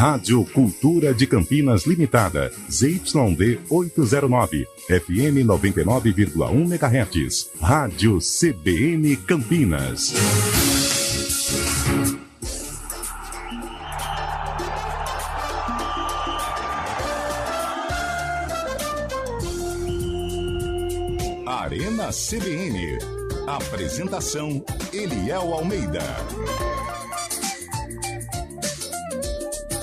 Rádio Cultura de Campinas Limitada, ZYD 809, FM 99,1 MHz. Rádio CBN Campinas. Arena CBN. Apresentação: Eliel Almeida.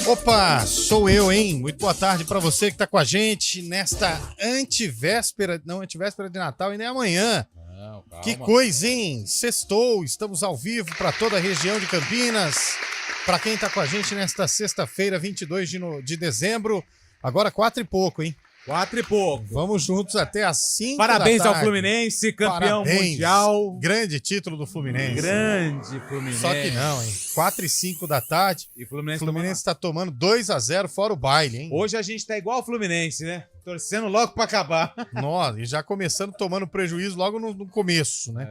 Opa, sou eu, hein? Muito boa tarde para você que está com a gente nesta antivéspera de Natal e nem amanhã. Não, calma. Que coisa, hein? Sextou, estamos ao vivo para toda a região de Campinas. Para quem está com a gente nesta sexta-feira, 22 de dezembro, agora 4 e pouco, hein? 4 e pouco. Vamos juntos até às 5 Parabéns da tarde. ao Fluminense, campeão Parabéns. mundial. Grande título do Fluminense. Grande Fluminense. Só que não, hein? 4 e 5 da tarde. E o Fluminense está tomando 2-0 fora o baile, hein? Hoje a gente tá igual ao Fluminense, né? Torcendo logo pra acabar. Nossa, e já começando tomando prejuízo logo no começo, né?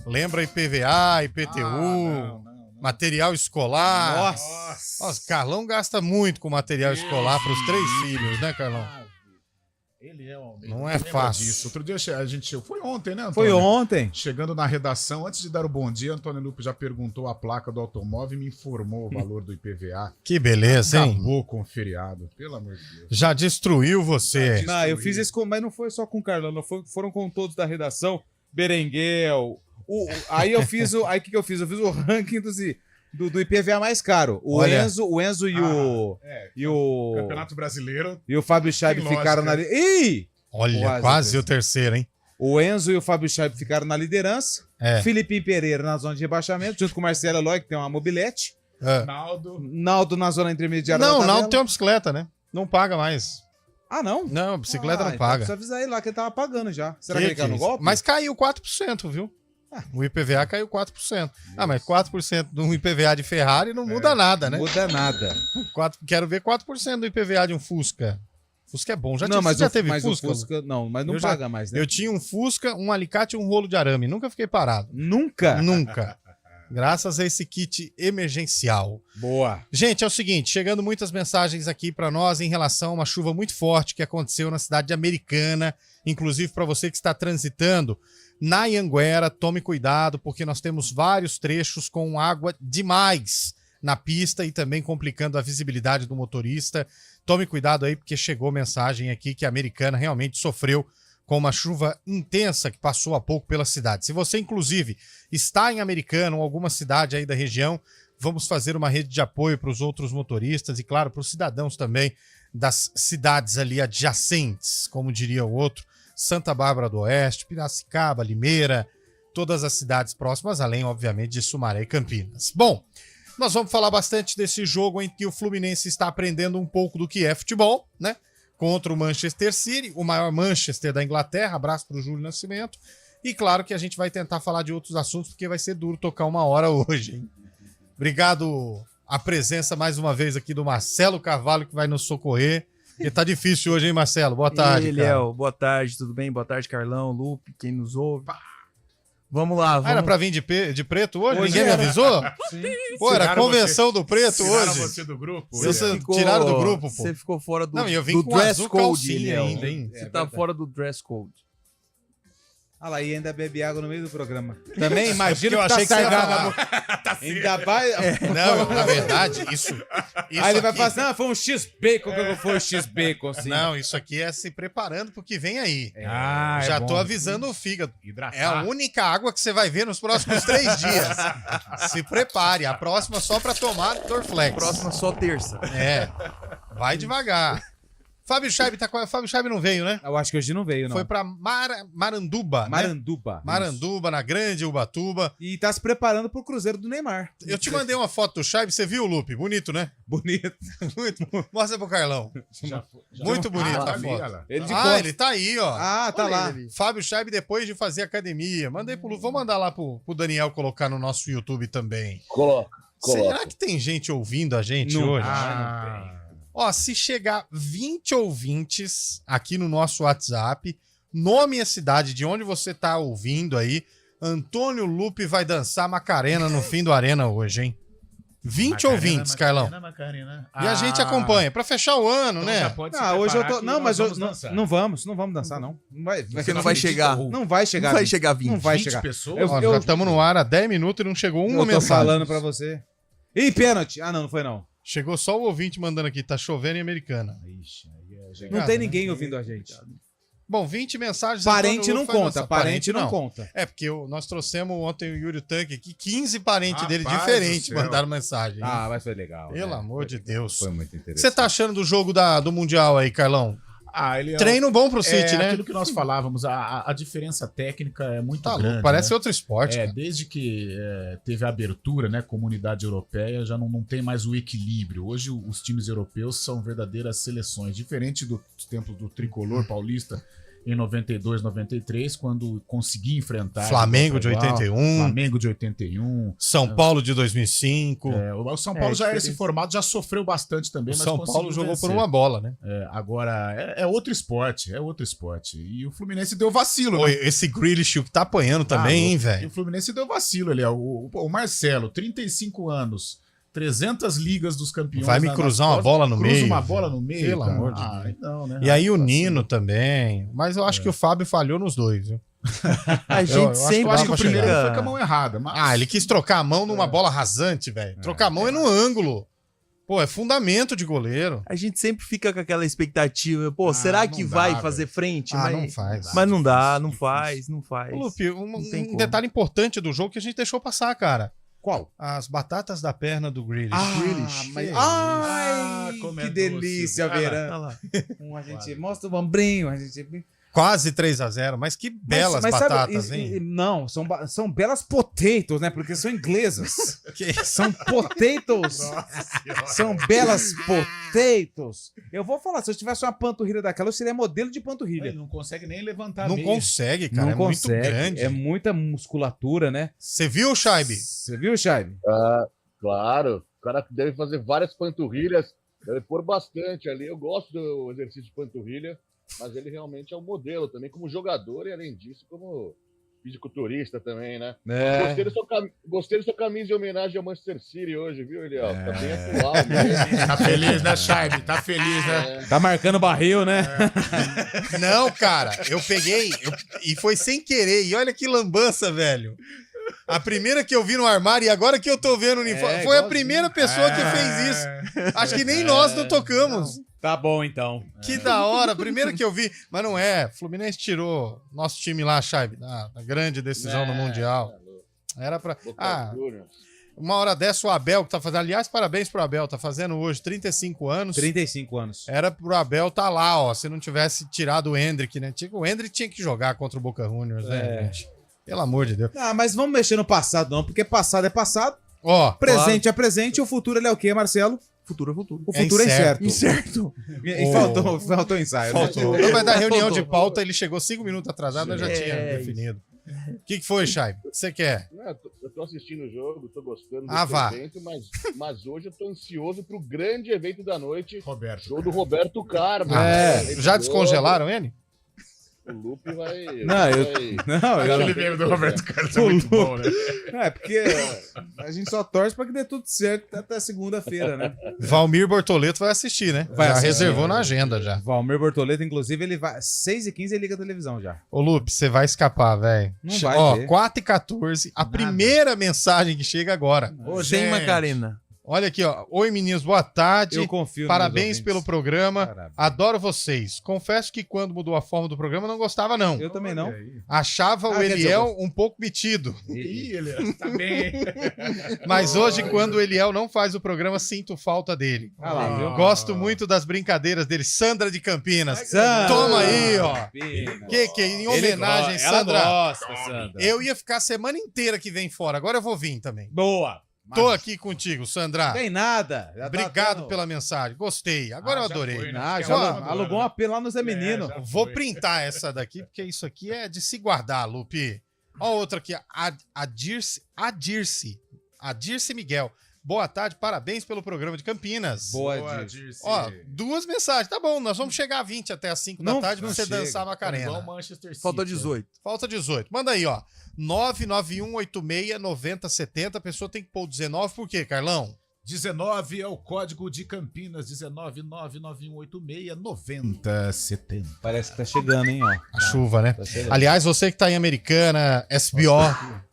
Lembra IPVA, IPTU, não. material escolar. Nossa, Carlão gasta muito com material escolar para os 3 filhos, né, Carlão? Ele é um... Não é fácil. Disso. Outro dia a gente... Foi ontem, né, Antônio? foi ontem. Chegando na redação, antes de dar o bom dia, Antônio Lupe já perguntou a placa do automóvel e me informou o valor do IPVA. Que beleza, hein? Acabou com o feriado, pelo amor de Deus. Já destruiu você. Não, eu fiz isso, mas não foi só com o Carlão, foram com todos da redação. Berenguel. Aí eu fiz o... Aí o que eu fiz? Eu fiz o ranking do IPVA mais caro. O Enzo e o Campeonato Brasileiro. E o Fábio Scheib ficaram na... Ih! Olha, quase o terceiro, hein? O Enzo e o Fábio Scheib ficaram na liderança. Filipinho Pereira na zona de rebaixamento, junto com o Marcelo Eloy, que tem uma mobilete. Naldo na zona intermediária. Não, o Naldo tem uma bicicleta, né? Não paga mais. Ah, não? Não, a bicicleta não então paga. precisa avisar ele lá que ele tava pagando já. Será que ele caiu no golpe? Mas caiu 4%, viu? O IPVA caiu 4%. Mas 4% do IPVA de Ferrari não muda nada, né? Muda nada. Quero ver 4% do IPVA de um Fusca. Fusca é bom. Já teve Fusca? Mas não paga mais, né? Eu tinha um Fusca, um alicate e um rolo de arame. Nunca fiquei parado. Nunca? Nunca. Graças a esse kit emergencial. Boa. Gente, é o seguinte, chegando muitas mensagens aqui para nós em relação a uma chuva muito forte que aconteceu na cidade de Americana, inclusive para você que está transitando na Anhanguera, tome cuidado, porque nós temos vários trechos com água demais na pista e também complicando a visibilidade do motorista. Tome cuidado aí, porque chegou mensagem aqui que a Americana realmente sofreu com uma chuva intensa que passou há pouco pela cidade. Se você, inclusive, está em Americana ou alguma cidade aí da região, vamos fazer uma rede de apoio para os outros motoristas e, claro, para os cidadãos também das cidades ali adjacentes, como diria o outro, Santa Bárbara do Oeste, Piracicaba, Limeira, todas as cidades próximas, além, obviamente, de Sumaré e Campinas. Bom, nós vamos falar bastante desse jogo em que o Fluminense está aprendendo um pouco do que é futebol, né? Contra o Manchester City, o maior Manchester da Inglaterra. Abraço para o Júlio Nascimento. E claro que a gente vai tentar falar de outros assuntos, porque vai ser duro tocar 1 hora hoje, hein? Obrigado a presença mais uma vez aqui do Marcelo Carvalho, que vai nos socorrer. Porque tá difícil hoje, hein, Marcelo? Boa tarde, Léo. Boa tarde, tudo bem? Boa tarde, Carlão, Lupe, quem nos ouve. Vamos lá, vamos. Era pra vir de preto hoje? Ninguém me avisou? Sim. Pô, era a convenção do preto hoje. Você do grupo? Tiraram do grupo, pô. Você ficou fora do, não, eu vim do com dress code calcinha ainda, hein? Você tá fora do dress code. Ah lá, e ainda bebe água no meio do programa. Também imagina que eu achei que você ia falar. Ainda vai... Não, na verdade, isso aí ele vai falar assim, foi um X-Bacon que foi um X-Bacon, assim. Não, isso aqui é se preparando pro que vem aí. Já tô avisando o fígado. Hidratar. É a única água que você vai ver nos próximos 3 dias. Se prepare. A próxima só pra tomar Dorflex. Próxima só terça. Vai devagar. Fábio Scheib Fábio Scheib não veio, né? Eu acho que hoje não veio, não. Foi pra Maranduba. Maranduba. Né? Maranduba, na Grande Ubatuba. E tá se preparando pro Cruzeiro do Neymar. Eu te mandei uma foto do Scheib, você viu, Lupe? Bonito, né? Bonito. Muito. Mostra pro Carlão. Muito bonito a foto. Ele tá aí, ó. Tá lá. Fábio Scheib depois de fazer academia. Mandei pro Lupe. Vou mandar lá pro Daniel colocar no nosso YouTube também. Coloca. Será que tem gente ouvindo a gente hoje? Não tem. Ó, se chegar 20 ouvintes aqui no nosso WhatsApp, nome e a cidade de onde você tá ouvindo aí, Antônio Lupe vai dançar Macarena no fim do Arena hoje, hein? 20 ouvintes, Carlão. E a gente acompanha. Pra fechar o ano, Então né? já pode se Hoje eu preparar tô. que Não, nós mas vamos dançar. não vamos dançar, não. Não vai, Porque não vai chegar. Não vai chegar. Não vai 20. chegar a 20. Não vai 20 chegar. pessoas? Ó, já estamos no ar há 10 minutos e não chegou uma Eu tô mensagem. falando pra você. Ih, pênalti. Não foi não. Chegou só o ouvinte mandando aqui, tá chovendo em Americana. Ixi, aí é Não Obrigado, tem né? ninguém ouvindo a gente. Bom, 20 mensagens. Parente Antônio não Lupo foi conta. nossa- Parente não conta. É, porque nós trouxemos ontem o Yuri Tanque aqui, 15 parentes Rapaz dele do diferentes céu. mandaram mensagem. Mas foi legal. Pelo né? amor de Deus. Foi muito O que interessante. você tá achando do jogo do Mundial aí, Carlão? ele é Treino bom pro City, né? aquilo que nós falávamos, a diferença técnica é muito Tá grande. louco, parece né? outro esporte. cara. Desde que teve a abertura, né, comunidade europeia, já não tem mais o equilíbrio. Hoje os times europeus são verdadeiras seleções, diferente dos tempos do tricolor paulista em 92, 93, quando consegui enfrentar Flamengo de igual, 81, Flamengo de 81. São Paulo de 2005. O São Paulo já era esse diferente. formato, já sofreu bastante O também, mas São conseguiu Paulo jogou por vencer. uma bola, né? Agora, é outro esporte, E o Fluminense deu vacilo, Oi, né? esse Grealish o que tá apanhando também, hein, E velho? o Fluminense deu vacilo ali, ó. O Marcelo, 35 anos, 300 ligas dos campeões. Vai me nas cruzar uma costas, bola no cruza meio, uma velho. bola no meio. Pelo cara. amor de Deus. Deus. Não, né? E aí o Vacilo. Nino também. Mas eu acho que o Fábio falhou nos dois, viu? A eu gente acho Eu sempre acho que o Vai primeiro chegar. foi com a mão errada. Mas... Ah, ele quis trocar a mão numa bola rasante, velho. Trocar a mão é no ângulo. Pô, é fundamento de goleiro. A gente sempre fica com aquela expectativa, pô, será que não vai dá, fazer frente? Ah, mas não faz. mas não dá, Difícil, não difícil. faz, não faz. Ô, Lupe, Não tem um como. detalhe importante do jogo que a gente deixou passar, cara. Qual? As batatas da perna do Grealish. Mas... Que Ai, como é que doce. delícia, Vai lá. Verão. Olha lá. A gente mostra o ombrinho, a gente... Quase 3-0, mas que belas Mas sabe, batatas, hein? Não, são belas potatoes, né? Porque são inglesas. Que- São potatoes. São belas potatoes. Eu vou falar, se eu tivesse uma panturrilha daquela, eu seria modelo de panturrilha. Ele não consegue nem levantar Não meia. consegue, cara. Não é consegue. muito grande. É muita musculatura, né? Você viu, Shaibe? Você viu, Chaibe? Claro, o cara deve fazer várias panturrilhas, deve pôr bastante ali. Eu gosto do exercício de panturrilha, mas ele realmente é um modelo também como jogador e, além disso, como fisiculturista também, né? Gostei da sua camisa em homenagem ao Manchester City hoje, viu, Eliel? Tá bem atual mesmo. Tá feliz, né, Shaibe? Tá feliz, né? Tá marcando barril, né? Não, cara, eu peguei e foi sem querer. E olha que lambança, velho. A primeira que eu vi no armário e agora que eu tô vendo o uniforme. Foi a igualzinho. primeira pessoa que fez isso. Acho que nem nós não tocamos. Tá bom, então. Que da hora, a primeira que eu vi. Mas não é. Fluminense tirou nosso time lá, Shaibe, na grande decisão no Mundial. Era pra. Boca Juniors. Uma hora dessa o Abel que tá fazendo. Aliás, parabéns pro Abel, tá fazendo hoje 35 anos. 35 anos. Era pro Abel tá lá, ó. Se não tivesse tirado o Hendrick, né? O Hendrick tinha que jogar contra o Boca Juniors, né, gente? Pelo amor de Deus. Mas vamos mexer no passado, não, porque passado é passado, Ó, presente é presente, e o futuro ele é o quê, Marcelo? Futuro é futuro. O futuro é incerto. Incerto. E faltou ensaio. né? faltou. Não, mas da reunião Faltou. de pauta ele chegou 5 minutos atrasado, eu já tinha definido. O que foi, Chay? O que você quer? Não, eu tô assistindo o jogo, tô gostando Ah, vá. evento, mas hoje eu tô ansioso pro grande evento da noite, Roberto. show do Roberto Carmo. Já descongelaram ele? O Lupe vai... Não, eu Aquele meme do Roberto Carlos é muito bom, né? É, porque a gente só torce pra que dê tudo certo até segunda-feira, né? Valmir Bortoleto vai assistir, né? Vai já assistir. reservou na agenda já. Valmir Bortoleto, inclusive, ele vai. 6h15 ele liga a televisão já. Ô, Lupe, você vai escapar, velho. Não vai Ó, ter. 4h14, a primeira mensagem que chega agora. Sem Macarena. Olha aqui, ó. Oi, meninos, boa tarde. Eu confio. Parabéns nos pelo ouvintes. programa. Parabéns. Adoro vocês. Confesso que quando mudou a forma do programa, não gostava, não. Eu também não. Achava o quer dizer, Eliel um pouco metido. Ih, ele tá bem. Mas hoje, quando o Eliel não faz o programa, sinto falta dele. Ah lá, viu? Gosto muito das brincadeiras dele. Sandra de Campinas. Sandra. Toma aí, ó. Pena. Que em homenagem, Ela Sandra. gosta, Sandra. Eu ia ficar a semana inteira que vem fora. Agora eu vou vir também. Boa. Tô aqui contigo, Sandra. Tem nada. Já tá Obrigado tendo- pela mensagem. Gostei. Agora eu já adorei. foi, né? Ah, Porque já é alu- amadora, alugou um né? AP lá no Zé Menino. já Vou foi. printar essa daqui, porque isso aqui é de se guardar, Lupe. Ó, outra aqui, a Dirce Miguel. Boa tarde, parabéns pelo programa de Campinas. Boa, Dirce. Ó, 2 mensagens. Tá bom, nós vamos chegar a 20 até as 5 da Não- tarde pra não você chega. dançar a Macarena. Igual Manchester City. Faltou 18. Falta 18. Manda aí, ó. 991869070. A pessoa tem que pôr 19, por quê, Carlão? 19 é o código de Campinas, 19991869070. Parece que tá chegando, hein, ó. A chuva, né? Tá chegando. Aliás, você que tá em Americana, SBO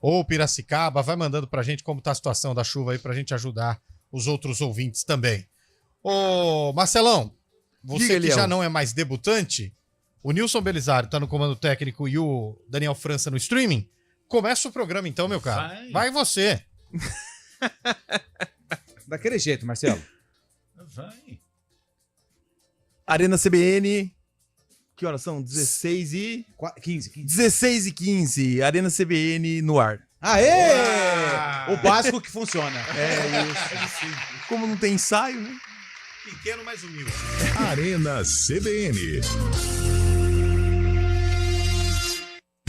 ou Piracicaba, vai mandando pra gente como tá a situação da chuva aí pra gente ajudar os outros ouvintes também. Ô, Marcelão, você Diga, que Eliel. já não é mais debutante, o Nilson Belisário tá no comando técnico e o Daniel França no streaming. Começa o programa então, meu cara. Vai você. Daquele jeito, Marcelo. Vai. Arena CBN. Que horas são? 16 e... 15. 16 e 15. Arena CBN no ar. Aê! O básico que funciona. É isso. Como não tem ensaio, né? Pequeno, mas humilde. Arena CBN.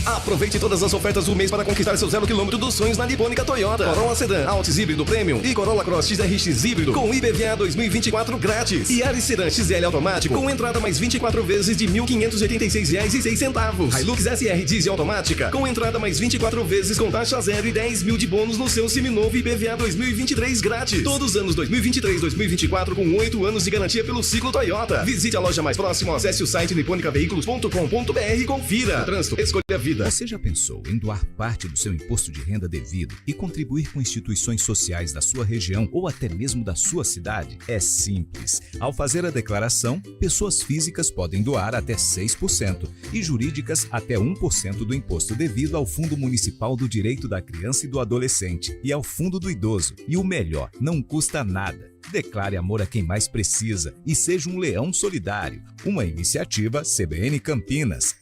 Aproveite todas as ofertas do mês para conquistar seu 0 km dos sonhos na Nipônica Toyota. Corolla Sedan, Altis híbrido Premium e Corolla Cross XRX híbrido com IPVA 2024 grátis. E Yaris Sedan XL automático com entrada mais 24 vezes de R$ 1.586,06. Hilux SR Diesel automática com entrada mais 24 vezes com taxa zero e 10 mil de bônus no seu seminovo IPVA 2023 grátis. Todos os anos 2023 e 2024 com 8 anos de garantia pelo ciclo Toyota. Visite a loja mais próxima, acesse o site niponicaveículos.com.br e confira. Trânsito, escolha a vida. Você já pensou em doar parte do seu imposto de renda devido e contribuir com instituições sociais da sua região ou até mesmo da sua cidade? É simples. Ao fazer a declaração, pessoas físicas podem doar até 6% e jurídicas até 1% do imposto devido ao Fundo Municipal do Direito da Criança e do Adolescente e ao Fundo do Idoso. E o melhor, não custa nada. Declare amor a quem mais precisa e seja um leão solidário. Uma iniciativa CBN Campinas.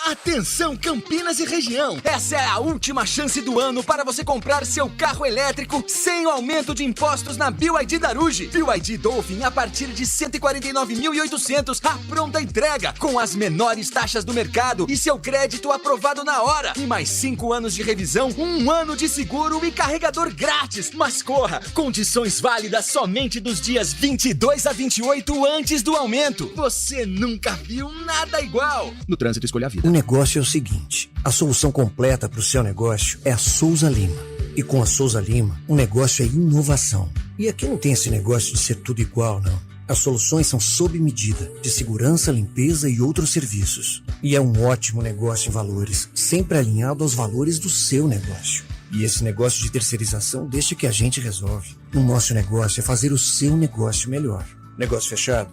Atenção Campinas e região! Essa é a última chance do ano para você comprar seu carro elétrico sem o aumento de impostos na BYD Daruge. BYD Dolphin a partir de 149.800, a pronta entrega, com as menores taxas do mercado e seu crédito aprovado na hora. E mais 5 anos de revisão, 1 ano de seguro e carregador grátis. Mas corra! Condições válidas somente dos dias 22 a 28 antes do aumento. Você nunca viu nada igual. No trânsito, escolha a vida. O negócio é o seguinte, a solução completa para o seu negócio é a Souza Lima. E com a Souza Lima, o negócio é inovação. E aqui não tem esse negócio de ser tudo igual, não. As soluções são sob medida, de segurança, limpeza e outros serviços. E é um ótimo negócio em valores, sempre alinhado aos valores do seu negócio. E esse negócio de terceirização deixa que a gente resolve. O nosso negócio é fazer o seu negócio melhor. Negócio fechado?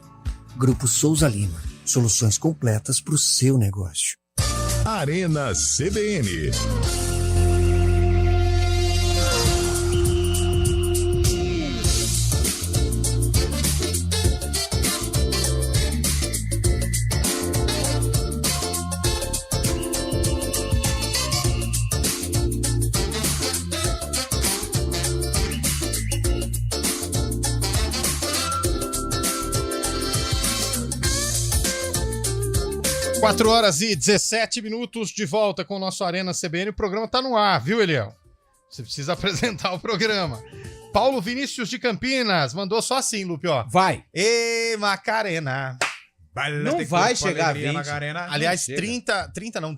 Grupo Souza Lima. Soluções completas para o seu negócio. Arena CBN. Quatro horas e 17 minutos de volta com o nosso Arena CBN. O programa tá no ar, viu, Eliel? Você precisa apresentar o programa. Paulo Vinícius de Campinas mandou só assim, Lupe, ó. Vai. Ê, Macarena. Não vai chegar a 20. Aliás,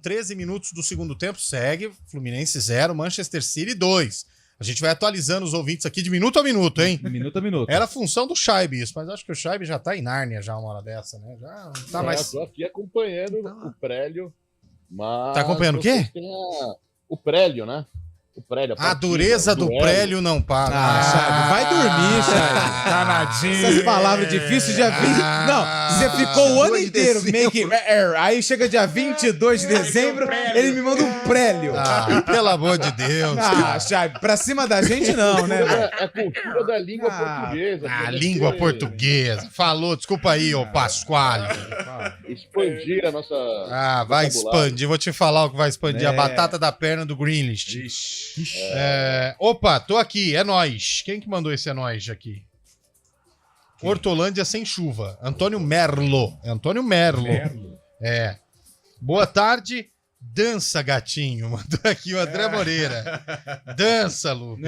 13 minutos do segundo tempo segue. Fluminense 0, Manchester City 2. A gente vai atualizando os ouvintes aqui de minuto a minuto, hein? Minuto a minuto. Era a função do Shaibe isso, mas acho que o Shaibe já tá em Nárnia já uma hora dessa, né? Já não tá mais... Eu tô aqui acompanhando o Prélio, mas... Tá acompanhando o quê? O Prélio, né? O Prélio. A dureza do Prélio não para. Chave, vai dormir, Chave. Danadinho. Essas palavras difíceis, dia 20... Não, você ficou o ano inteiro meio que... Aí chega dia 22 de dezembro, ele me manda um Prélio. Pelo amor de Deus. Chave, pra cima da gente não, né? É a cultura da língua portuguesa. A língua portuguesa. Falou, desculpa aí, ô Pasquale. Expandir a nossa... vai expandir. Vou te falar o que vai expandir. A batata da perna do Greenlist. Opa, tô aqui, é nóis. Quem que mandou esse é nóis aqui? Hortolândia sem chuva. Antônio Merlo. Antônio Merlo. Boa tarde. Dança, gatinho. Mandou aqui o André Moreira. Dança, Lupe.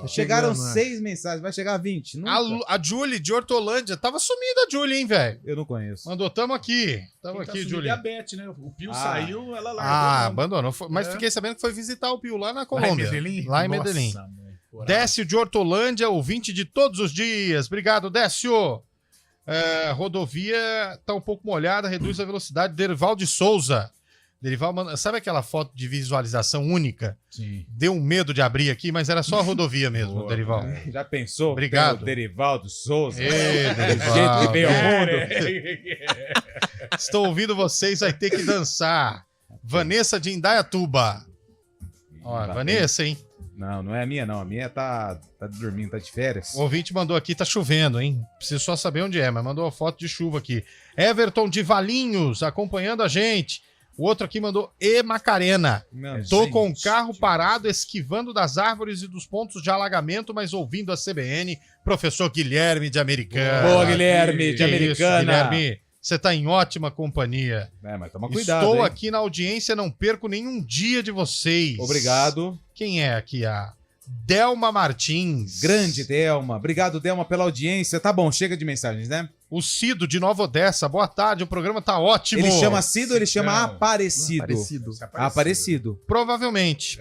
Chegaram 6 mensagens, vai chegar a 20. A Julie de Hortolândia. Tava sumida a Julie, hein, velho? Eu não conheço. Mandou, tamo aqui. Tamo aqui, Julie. A Beth, né? O Pio saiu, ela largou. Abandonou. Mas fiquei sabendo que foi visitar o Pio lá na Colômbia. Lá em Medellín. Décio de Hortolândia, ouvinte de todos os dias. Obrigado, Décio. Rodovia tá um pouco molhada, reduz a velocidade. Derival de Souza. Sabe aquela foto de visualização única? Sim. Deu um medo de abrir aqui, mas era só a rodovia mesmo, Boa, Derival. Já pensou? Obrigado. Derivaldo Souza. Derival. Jeito que veio ao mundo. Estou ouvindo vocês, vai ter que dançar. Vanessa de Indaiatuba. Ó, Vanessa, hein? Não é a minha, não. A minha tá dormindo, tá de férias. O ouvinte mandou aqui, tá chovendo, hein? Preciso só saber onde é, mas mandou uma foto de chuva aqui. Everton de Valinhos, acompanhando a gente. O outro aqui mandou Macarena. Tô com o carro parado, esquivando das árvores e dos pontos de alagamento, mas ouvindo a CBN. Professor Guilherme de Americana. Boa, Guilherme de Americana. Guilherme, você tá em ótima companhia. Mas toma cuidado, Estou hein? aqui na audiência, não perco nenhum dia de vocês. Obrigado. Quem é aqui? A Delma Martins. Grande Delma. Obrigado, Delma, pela audiência. Tá bom, chega de mensagens, né? O Cido de Nova Odessa. Boa tarde, o programa tá ótimo. Ele chama Cido ou ele chama Aparecido? Aparecido. Aparecido. Provavelmente.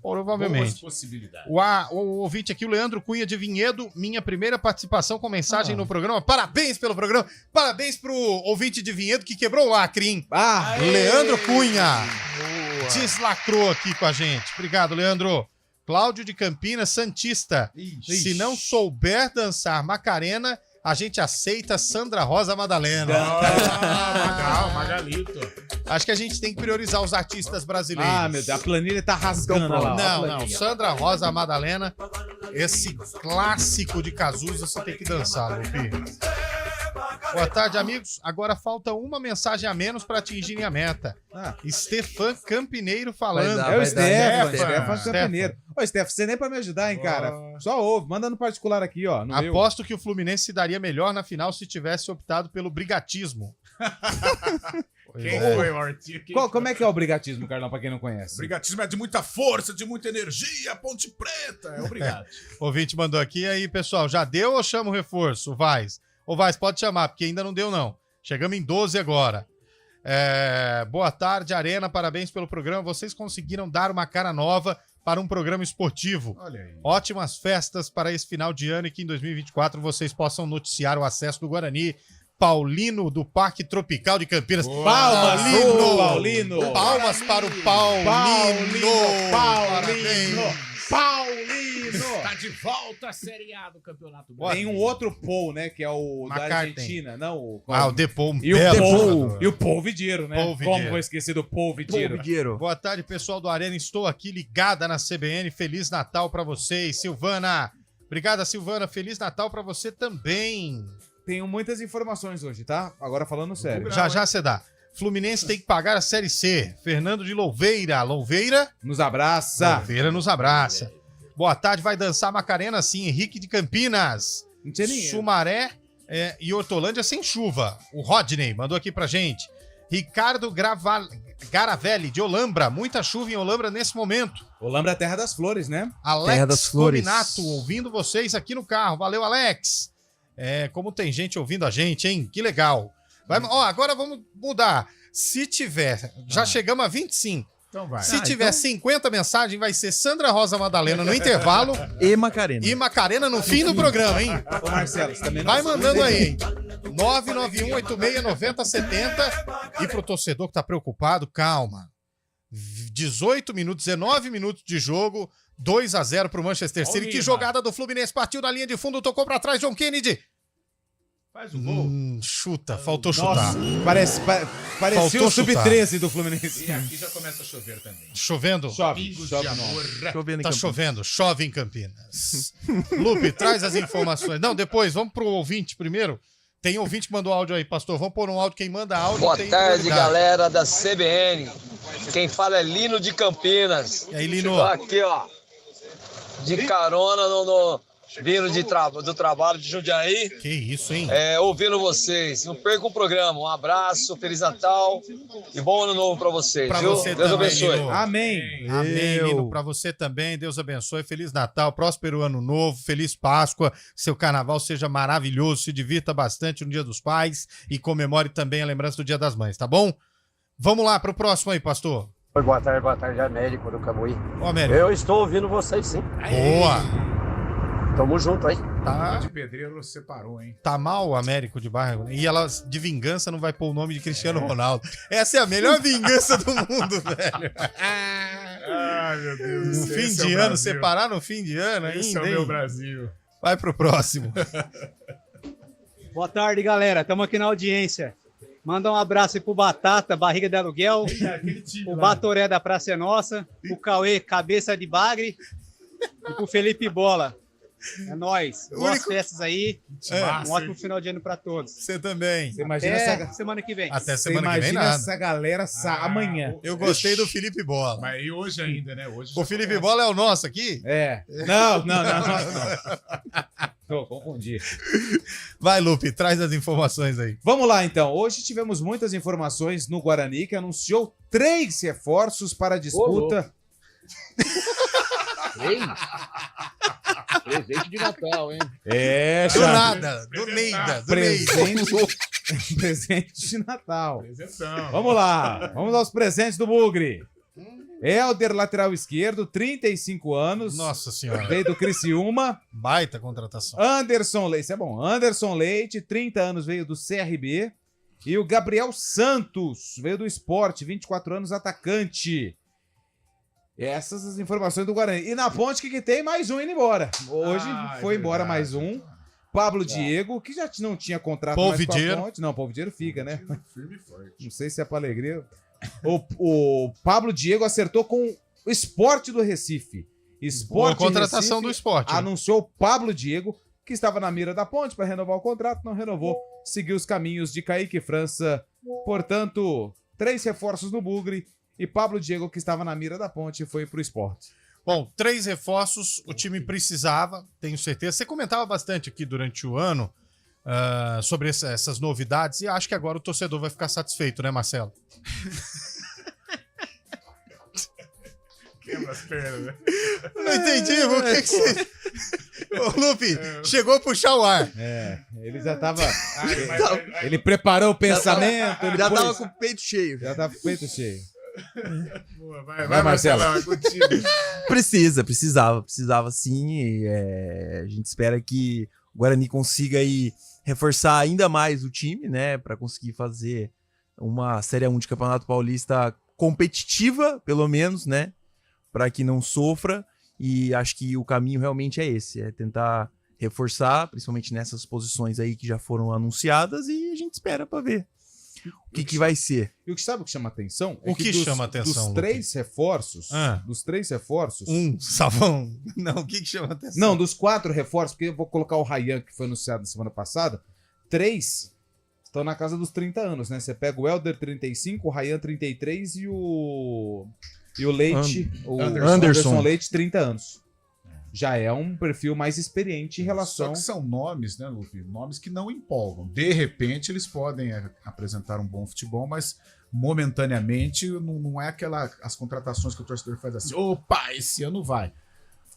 Boas possibilidades. O ouvinte aqui, o Leandro Cunha de Vinhedo, minha primeira participação com mensagem no programa. Parabéns pelo programa. Parabéns pro ouvinte de Vinhedo que quebrou o lacre, hein? Leandro Cunha. Boa. Deslacrou aqui com a gente. Obrigado, Leandro. Cláudio de Campinas, Santista. Se não souber dançar Macarena, a gente aceita Sandra Rosa Madalena. Magalito. Acho que a gente tem que priorizar os artistas brasileiros. Meu Deus, a planilha tá rasgando lá. Não. Sandra Rosa Madalena, esse clássico de Cazuza, você tem que dançar, Lupi. Boa tarde, amigos. Agora falta uma mensagem a menos para atingirem a meta. Stefan Campineiro falando. É o Stefan Campineiro. Ô, Stefan, você nem pra me ajudar, hein, cara? Só ouve, manda no particular aqui, ó. Aposto que o Fluminense se daria melhor na final se tivesse optado pelo brigatismo. Quem foi o artigo? Como é que é o brigatismo, Carlão, pra quem não conhece? Brigatismo é de muita força, de muita energia, Ponte Preta. É obrigado. O ouvinte mandou aqui. E aí, pessoal, já deu ou chama o reforço? O Vaz. Ô, Vaz, pode chamar, porque ainda não deu, não. Chegamos em 12 agora. Boa tarde, Arena. Parabéns pelo programa. Vocês conseguiram dar uma cara nova para um programa esportivo. Olha aí. Ótimas festas para esse final de ano e que em 2024 vocês possam noticiar o acesso do Guarani. Paulino, do Parque Tropical de Campinas. Paulino! Paulino! Palmas para o Paulino! Paulino! Tá de volta a Série A do Campeonato Tem um outro Paul, né? Que é o da McCartney. Argentina. Não, o Depou. E o Paul Vidiero, né? Paul Vidiero. Como vou esquecer do Paul Vidiero? Boa tarde, pessoal do Arena. Estou aqui ligada na CBN. Feliz Natal pra vocês. Silvana. Obrigada, Silvana. Feliz Natal pra você também. Tenho muitas informações hoje, tá? Agora falando sério. Já você dá. Fluminense tem que pagar a Série C. Fernando de Louveira. Louveira nos abraça. Louveira nos abraça. Boa tarde, vai dançar Macarena sim. Henrique de Campinas. Não tinha ninguém. Sumaré e Hortolândia sem chuva. O Rodney mandou aqui pra gente. Ricardo Garavelli, de Olambra. Muita chuva em Olambra nesse momento. Olambra é a terra das flores, né? Alex Cominato, ouvindo vocês aqui no carro. Valeu, Alex. Como tem gente ouvindo a gente, hein? Que legal. Agora vamos mudar. Se tiver, já chegamos a 25. Então vai. Se tiver 50 mensagens, vai ser Sandra Rosa Madalena no intervalo. E Macarena. E Macarena no fim do programa, hein? Ô, Marcelo, você também não vai mandando aí, hein? 991869070. E pro torcedor que tá preocupado, calma. 18 minutos, 19 minutos de jogo. 2-0 pro Manchester City. Que jogada do Fluminense. Partiu da linha de fundo, tocou pra trás. John Kennedy. Faz o gol. Chuta, faltou Nossa, chutar. Parecia o sub-13 do Fluminense. E aqui já começa a chover também. Chovendo? Chove Tá chovendo, chove em Campinas. Lupe, traz as informações. Não, depois, vamos pro ouvinte primeiro. Tem ouvinte que mandou áudio aí, pastor. Vamos pôr um áudio, quem manda áudio. Boa tarde, galera da CBN. Quem fala é Lino de Campinas. E aí, Lino? Tô aqui, ó, de carona vindo do trabalho de Jundiaí. Que isso, hein? Ouvindo vocês. Não perca o programa. Um abraço, Feliz Natal e bom ano novo pra vocês. Pra viu? você Deus também, abençoe. Lino. Amém. Amém, Lino. Pra você também, Deus abençoe. Feliz Natal, próspero ano novo, feliz Páscoa. Seu carnaval seja maravilhoso, se divirta bastante no Dia dos Pais e comemore também a lembrança do Dia das Mães, tá bom? Vamos lá pro próximo aí, pastor. Oi, boa tarde, Américo do Cambuí. Ô, Américo. Eu estou ouvindo vocês, sim. Boa! Tamo junto aí. Tá, de pedreiro separou, hein? tá mal o Américo de Barra. E ela, de vingança, não vai pôr o nome de Cristiano Ronaldo. Essa é a melhor vingança do mundo, velho. Ai, meu Deus. No fim de ano, separar no fim de ano ainda, Esse é o hein? meu Brasil. Vai pro próximo. Boa tarde, galera. Estamos aqui na audiência. Manda um abraço aí pro Batata, Barriga de Aluguel, o Batoré da Praça é Nossa, o Cauê, Cabeça de Bagre e pro Felipe Bola. É nóis. Boas festas aí. Um ótimo final de ano pra todos. Você também. Você imagina Até semana que vem. Até Você semana que vem imagina nada. essa galera amanhã. Eu gostei do Felipe Bola. Mas e hoje ainda, né? Hoje O Felipe Bola é o nosso aqui? É. Não. Tô, confundi. Vai, Lupe, traz as informações aí. Vamos lá, então. Hoje tivemos muitas informações no Guarani, que anunciou 3 reforços para a disputa. 3? Presente de Natal, hein? É, Do Chave. nada, do Neida, do Neida. Presente de Natal. Presentão. Vamos lá. Vamos aos presentes do Bugre. Helder, lateral esquerdo, 35 anos. Nossa senhora. Veio do Criciúma. Baita contratação. Anderson Leite, isso é bom. Anderson Leite, 30 anos, veio do CRB. E o Gabriel Santos, veio do Sport, 24 anos, atacante. Essas as informações do Guarani. E na ponte, o que tem? Mais um indo embora. Hoje foi embora mais um. Pablo Diego, que já não tinha contrato mais com a ponte. Não, Polvidieiro fica, né? Firme e forte. Não sei se é para alegria. O Pablo Diego acertou com o Sport do Recife. Boa contratação do Sport. Anunciou o Pablo Diego, que estava na mira da ponte para renovar o contrato, não renovou. Seguiu os caminhos de Kaique França. Portanto, 3 reforços no Bugre. E Pablo Diego, que estava na mira da ponte, foi pro Sport. Bom, 3 reforços o time precisava, tenho certeza. Você comentava bastante aqui durante o ano sobre essas novidades e acho que agora o torcedor vai ficar satisfeito, né, Marcelo? Quebra as pernas, né? Não entendi, por que você... Ô, Lupe, chegou a puxar o ar. Ele já tava... Ele preparou o pensamento. Ele Já tava com o peito cheio. Já tava com o peito cheio. Boa, Vai, Marcelo. É contigo. Precisava sim. E, a gente espera que o Guarani consiga aí reforçar ainda mais o time, né, para conseguir fazer uma Série 1 de Campeonato Paulista competitiva, pelo menos, né, para que não sofra. E acho que o caminho realmente é esse, é tentar reforçar, principalmente nessas posições aí que já foram anunciadas, e a gente espera para ver o que vai ser. E o que sabe o que chama atenção? O que chama atenção, Dos 3 reforços, dos 3 reforços... Savão. Não, o que chama atenção? Não, dos 4 reforços, porque eu vou colocar o Ryan, que foi anunciado na semana passada, 3 estão na casa dos 30 anos, né? Você pega o Helder 35, o Ryan 33 e o Leite, Anderson Leite 30 anos. Já é um perfil mais experiente em relação... Só que são nomes, né, Lupe? Nomes que não empolgam. De repente, eles podem apresentar um bom futebol, mas momentaneamente não é as contratações que o torcedor faz assim, opa, esse ano vai.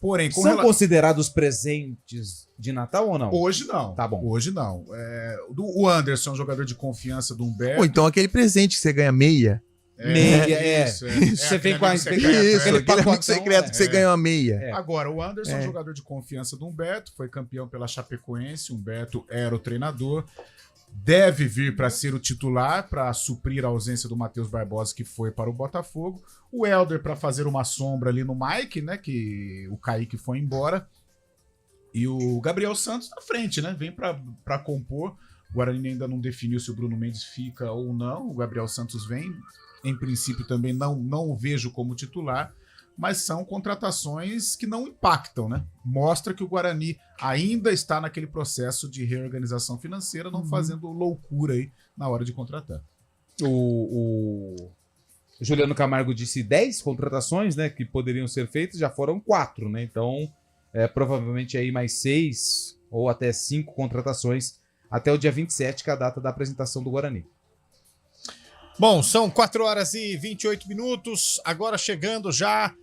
Porém, são considerados presentes de Natal ou não? Hoje não. Tá bom. Hoje não. O Anderson é um jogador de confiança do Humberto. Ou então aquele presente que você ganha meia. Isso. Você vem com aquele amigo secreto que você ganha uma meia. Agora, o Anderson é um jogador de confiança do Humberto, foi campeão pela Chapecoense, Humberto era o treinador, deve vir para ser o titular, para suprir a ausência do Matheus Barbosa, que foi para o Botafogo, o Helder para fazer uma sombra ali no Mike, né, que o Kaique foi embora, e o Gabriel Santos na frente, né, vem para compor. O Guarani ainda não definiu se o Bruno Mendes fica ou não, o Gabriel Santos vem. Em princípio, também não o vejo como titular, mas são contratações que não impactam, né? Mostra que o Guarani ainda está naquele processo de reorganização financeira, não fazendo loucura aí na hora de contratar. O Juliano Camargo disse 10 contratações, né, que poderiam ser feitas, já foram 4, né? Então, provavelmente aí mais 6 ou até 5 contratações até o dia 27, que é a data da apresentação do Guarani. Bom, são 4 horas e 28 minutos, agora chegando já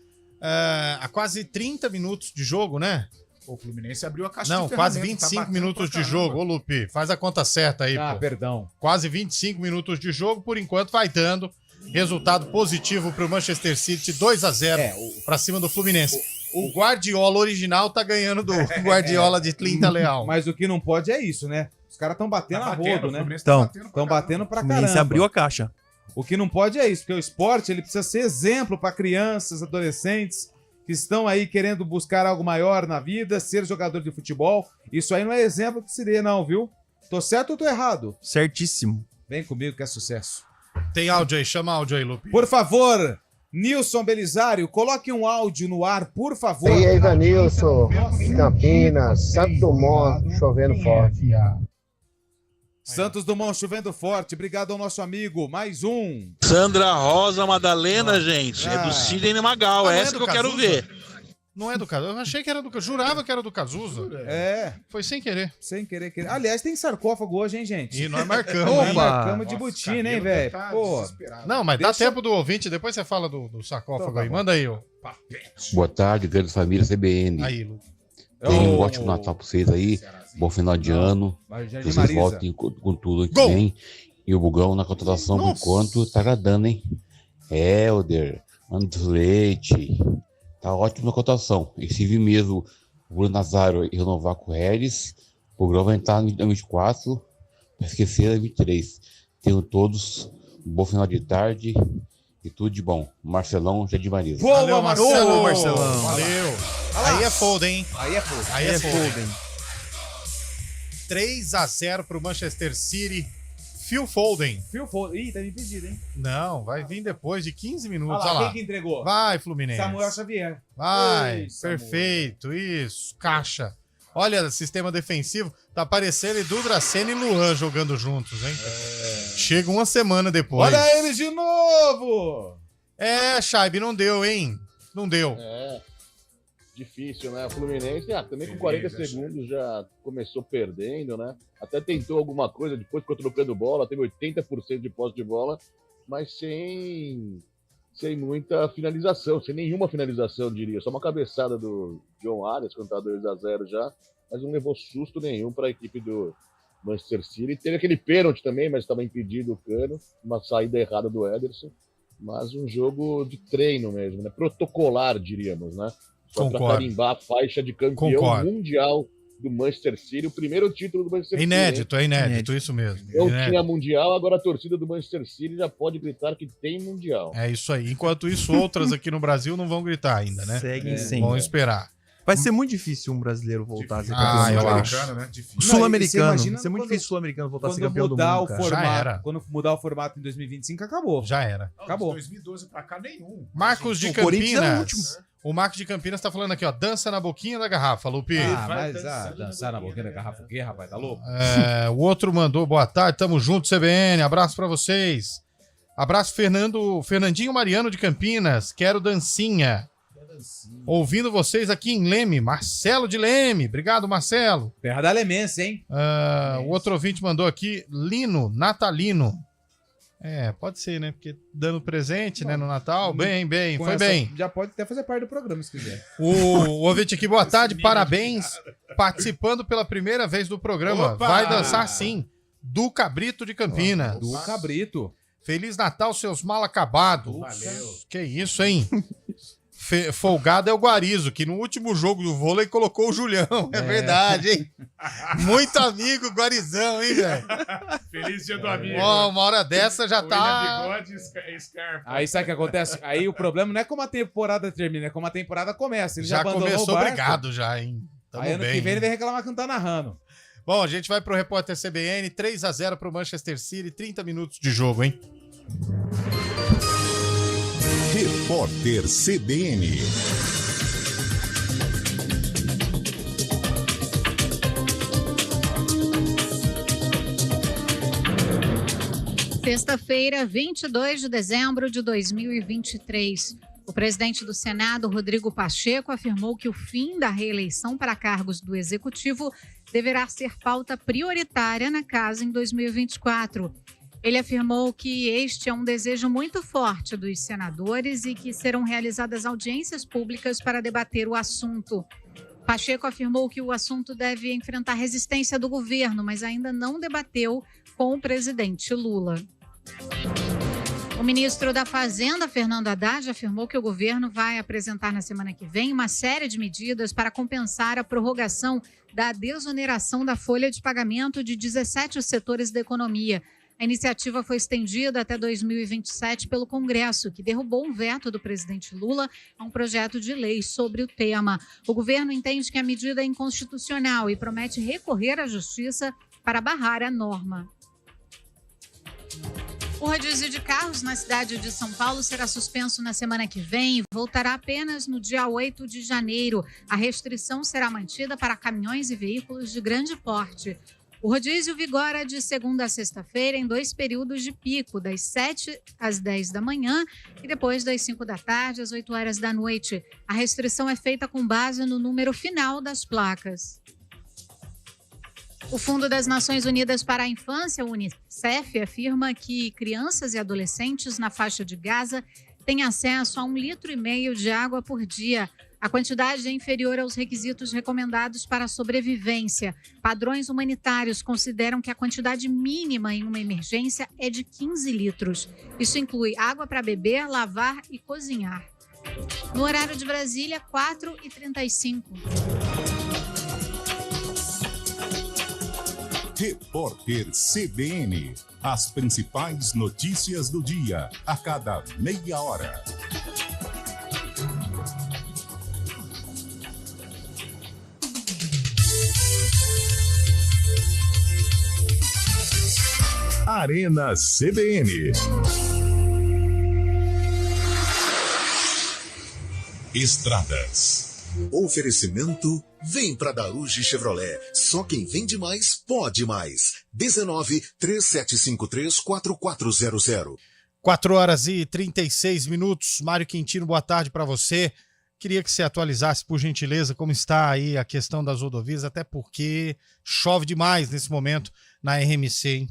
a quase 30 minutos de jogo, né? O Fluminense abriu a caixa Não, de quase ferramentas, 25 minutos de jogo. Ô, Lupe, faz a conta certa aí, pô. Perdão. Quase 25 minutos de jogo, por enquanto vai dando Resultado positivo para o Manchester City, 2-0 para cima do Fluminense. O Guardiola original tá ganhando do Guardiola de 30 Leal. Mas o que não pode é isso, né? Os caras estão batendo a rodo, né? Estão batendo pra O Fluminense caramba. abriu a caixa. O que não pode é isso, porque o esporte ele precisa ser exemplo para crianças, adolescentes que estão aí querendo buscar algo maior na vida, ser jogador de futebol. Isso aí não é exemplo que se dê, não, viu? Tô certo ou tô errado? Certíssimo. Vem comigo que é sucesso. Tem áudio aí, chama áudio aí, Lupe. Por favor, Nilson Belisário, coloque um áudio no ar, por favor. E aí, Danilson, Campinas, Santo Dumont, chovendo forte. Santos Dumont chovendo forte, obrigado ao nosso amigo. Mais um. Sandra Rosa Madalena, gente. É do Sidney Magal, Ah, não é essa do que eu quero Cazuza? ver. Não é do Cazuza. Eu achei que era do Cazuza. Jurava que era do Cazuza. É. Foi sem querer. Sem querer. Aliás, tem sarcófago hoje, hein, gente? E nós marcamos. Opa, hein? marcamos de botina, hein, velho? Pô. Não, mas dá Deixa- tempo do ouvinte, depois você fala do sarcófago Então tá aí. bom. Manda aí, ó. Boa tarde, grande família CBN. Aí, Lu. Tenha um ótimo Natal pra vocês aí. Bom final de ano. Jardim Vocês Marisa. voltem com tudo que vem. E o Bugão na contratação por enquanto tá agradando, hein? Helder, Anderson Leite. Tá ótimo na cotação. E se vir mesmo o Bruno Nazário e renovar com o Regis, o Bugão vai entrar no 24 para esquecer a 23. Tenham todos um bom final de tarde e tudo de bom. Marcelão, Jardim Marisa. Valeu, Marcelo, Marcelão. Valeu. Aí é foda, hein? Aí é foda. Aí é foda. 3-0 pro Manchester City. Phil Foden. Phil Foden. Ih, tá me impedido, hein? Não, vai vir depois de 15 minutos. Olha lá, Olha lá. quem que entregou? Vai, Fluminense. Samuel Xavier. Vai, Ei, Samuel. perfeito, isso, caixa. Olha, sistema defensivo, tá parecendo Edu Dracena e Luan jogando juntos, hein? Chega uma semana depois. Olha eles de novo! É, Chaib, não deu, hein? Não deu. É. Difícil, né? O Fluminense, também com 40 segundos já começou perdendo, né? Até tentou alguma coisa, depois ficou trocando bola, teve 80% de posse de bola, mas sem muita finalização, sem nenhuma finalização, diria. Só uma cabeçada do John Arias, quando tá 2-0 já, mas não levou susto nenhum para a equipe do Manchester City. Teve aquele pênalti também, mas estava impedido o Cano, uma saída errada do Ederson, mas um jogo de treino mesmo, né? Protocolar, diríamos, né? Só para Concordo. carimbar a faixa de campeão Concordo. mundial do Manchester City, o primeiro título do Manchester É City. inédito, é inédito, isso mesmo. Eu Inédito. tinha mundial, agora a torcida do Manchester City já pode gritar que tem mundial. É isso aí. Enquanto isso, outras aqui no Brasil não vão gritar ainda, né? Seguem sem. Vão esperar. Vai ser muito difícil um brasileiro voltar a ser Ah, campeão. eu mundial. acho. Né? Difícil. O Sul-americano. Não, e você imagina Vai ser muito quando- difícil o sul-americano voltar a ser Quando campeão do mudar mundo, o cara. Já era. formato, quando mudar o formato em 2025, acabou. Já era. Acabou. De 2012 pra cá, nenhum. Marcos de O Corinthians era o último. Campinas. O Marcos de Campinas tá falando aqui, ó. Dança na boquinha da garrafa, Lupe. Dançar na boquinha da garrafa o quê, rapaz? Tá louco? É, o outro mandou boa tarde, tamo junto, CBN, abraço pra vocês. Abraço, Fernandinho Mariano de Campinas, quero dancinha. Ouvindo vocês aqui em Leme, Marcelo de Leme, obrigado, Marcelo. Terra da Lemense, hein? O outro ouvinte mandou aqui, Lino, Natalino. É, pode ser, né? Porque dando presente, né, no Natal, bem, Com foi essa- bem. Já pode até fazer parte do programa, se quiser. O ouvinte aqui, boa tarde, parabéns. Participando pela primeira vez do programa. Opa! Vai dançar sim. Do Cabrito de Campinas. Do Cabrito. Feliz Natal, seus mal acabados. Valeu. Que isso, hein? Folgado é o Guarizo, que no último jogo do vôlei colocou o Julião. É verdade, hein? Muito amigo, Guarizão, hein, velho? Feliz dia do amigo. Ó, uma hora dessa já tá. William Bigode e Scarpa. Aí sabe o que acontece? Aí o problema não é como a temporada termina, é como a temporada começa. Ele já, Já abandonou começou o barco. brigado já, hein? Tamo Aí ano bem, que vem hein? ele vai reclamar que não tá narrando. Bom, a gente vai pro repórter CBN, 3-0 pro Manchester City, 30 minutos de jogo, hein? Repórter CBN. Sexta-feira, 22 de dezembro de 2023. O presidente do Senado, Rodrigo Pacheco, afirmou que o fim da reeleição para cargos do Executivo deverá ser pauta prioritária na casa em 2024. Ele afirmou que este é um desejo muito forte dos senadores e que serão realizadas audiências públicas para debater o assunto. Pacheco afirmou que o assunto deve enfrentar resistência do governo, mas ainda não debateu com o presidente Lula. O ministro da Fazenda, Fernando Haddad, afirmou que o governo vai apresentar na semana que vem uma série de medidas para compensar a prorrogação da desoneração da folha de pagamento de 17 setores da economia. A iniciativa foi estendida até 2027 pelo Congresso, que derrubou um veto do presidente Lula a um projeto de lei sobre o tema. O governo entende que a medida é inconstitucional e promete recorrer à justiça para barrar a norma. O rodízio de carros na cidade de São Paulo será suspenso na semana que vem e voltará apenas no dia 8 de janeiro. A restrição será mantida para caminhões e veículos de grande porte. O rodízio vigora de segunda a sexta-feira em 2 períodos de pico, das 7 às 10 da manhã e depois das 5 da tarde às 8 horas da noite. A restrição é feita com base no número final das placas. O Fundo das Nações Unidas para a Infância, o UNICEF, afirma que crianças e adolescentes na faixa de Gaza têm acesso a 1,5 litro de água por dia. A quantidade é inferior aos requisitos recomendados para a sobrevivência. Padrões humanitários consideram que a quantidade mínima em uma emergência é de 15 litros. Isso inclui água para beber, lavar e cozinhar. No horário de Brasília, 4h35. Repórter CBN. As principais notícias do dia, a cada meia hora. Arena CBN. Estradas. Oferecimento: vem pra Daruge Chevrolet. Só quem vende mais, pode mais. 19-3753-4400. 4h36. Mário Quintino, boa tarde para você. Queria que você atualizasse, por gentileza, como está aí a questão das rodovias, até porque chove demais nesse momento na RMC, hein?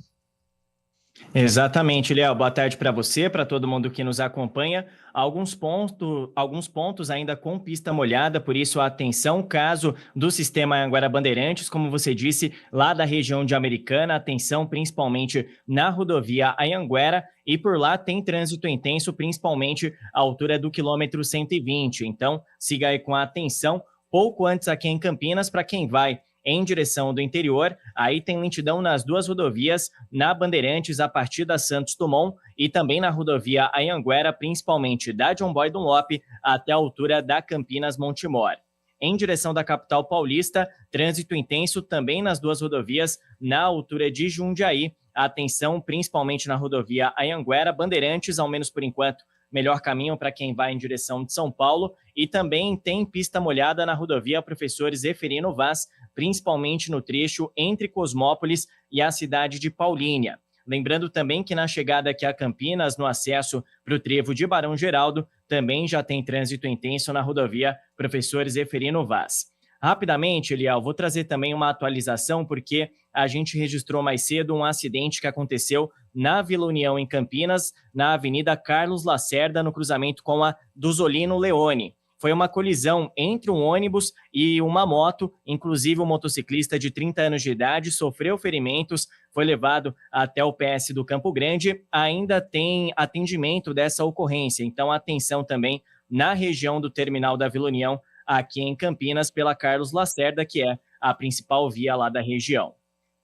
Exatamente, Léo. Boa tarde para você, para todo mundo que nos acompanha. Alguns pontos ainda com pista molhada, por isso atenção, caso do sistema Anhanguera Bandeirantes, como você disse, lá da região de Americana, atenção principalmente na rodovia Anhanguera, e por lá tem trânsito intenso, principalmente à altura do quilômetro 120. Então, siga aí com atenção. Pouco antes aqui em Campinas, para quem vai em direção do interior, aí tem lentidão nas 2 rodovias, na Bandeirantes a partir da Santos Dumont e também na rodovia Anhanguera, principalmente da John Boy Dunlop até a altura da Campinas Montemor. Em direção da capital paulista, trânsito intenso também nas 2 rodovias, na altura de Jundiaí. Atenção principalmente na rodovia Anhanguera, Bandeirantes, ao menos por enquanto, melhor caminho para quem vai em direção de São Paulo, e também tem pista molhada na rodovia Professor Zeferino Vaz, principalmente no trecho entre Cosmópolis e a cidade de Paulínia. Lembrando também que na chegada aqui a Campinas, no acesso para o trevo de Barão Geraldo, também já tem trânsito intenso na rodovia Professor Zeferino Vaz. Rapidamente, Eliel, vou trazer também uma atualização, porque a gente registrou mais cedo um acidente que aconteceu na Vila União, em Campinas, na Avenida Carlos Lacerda, no cruzamento com a Duzolino Leone. Foi uma colisão entre um ônibus e uma moto, inclusive o motociclista de 30 anos de idade sofreu ferimentos, foi levado até o PS do Campo Grande, ainda tem atendimento dessa ocorrência, então atenção também na região do terminal da Vila União, aqui em Campinas, pela Carlos Lacerda, que é a principal via lá da região.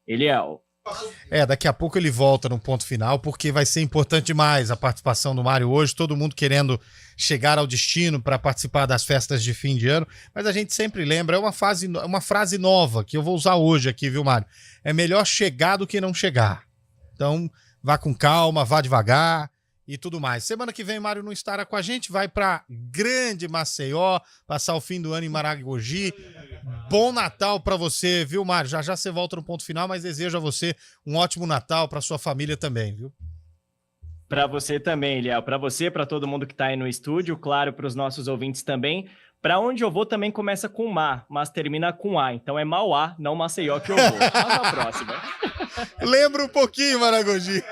Eliel. Daqui a pouco ele volta no ponto final, porque vai ser importante demais a participação do Mário hoje, todo mundo querendo chegar ao destino para participar das festas de fim de ano, mas a gente sempre lembra, é uma frase nova que eu vou usar hoje aqui, viu, Mário? É melhor chegar do que não chegar. Então, vá com calma, vá devagar e tudo mais. Semana que vem, Mário não estará com a gente, vai para Grande Maceió, passar o fim do ano em Maragogi. Bom Natal para você, viu, Mário? Já já você volta no ponto final, mas desejo a você um ótimo Natal, para sua família também, viu? Para você também, Léo. Para você, para todo mundo que está aí no estúdio, claro, para os nossos ouvintes também. Para onde eu vou também começa com Ma, mas termina com A. Então é Mauá, não Maceió que eu vou. Mas na próxima. Lembra um pouquinho, Maragogi.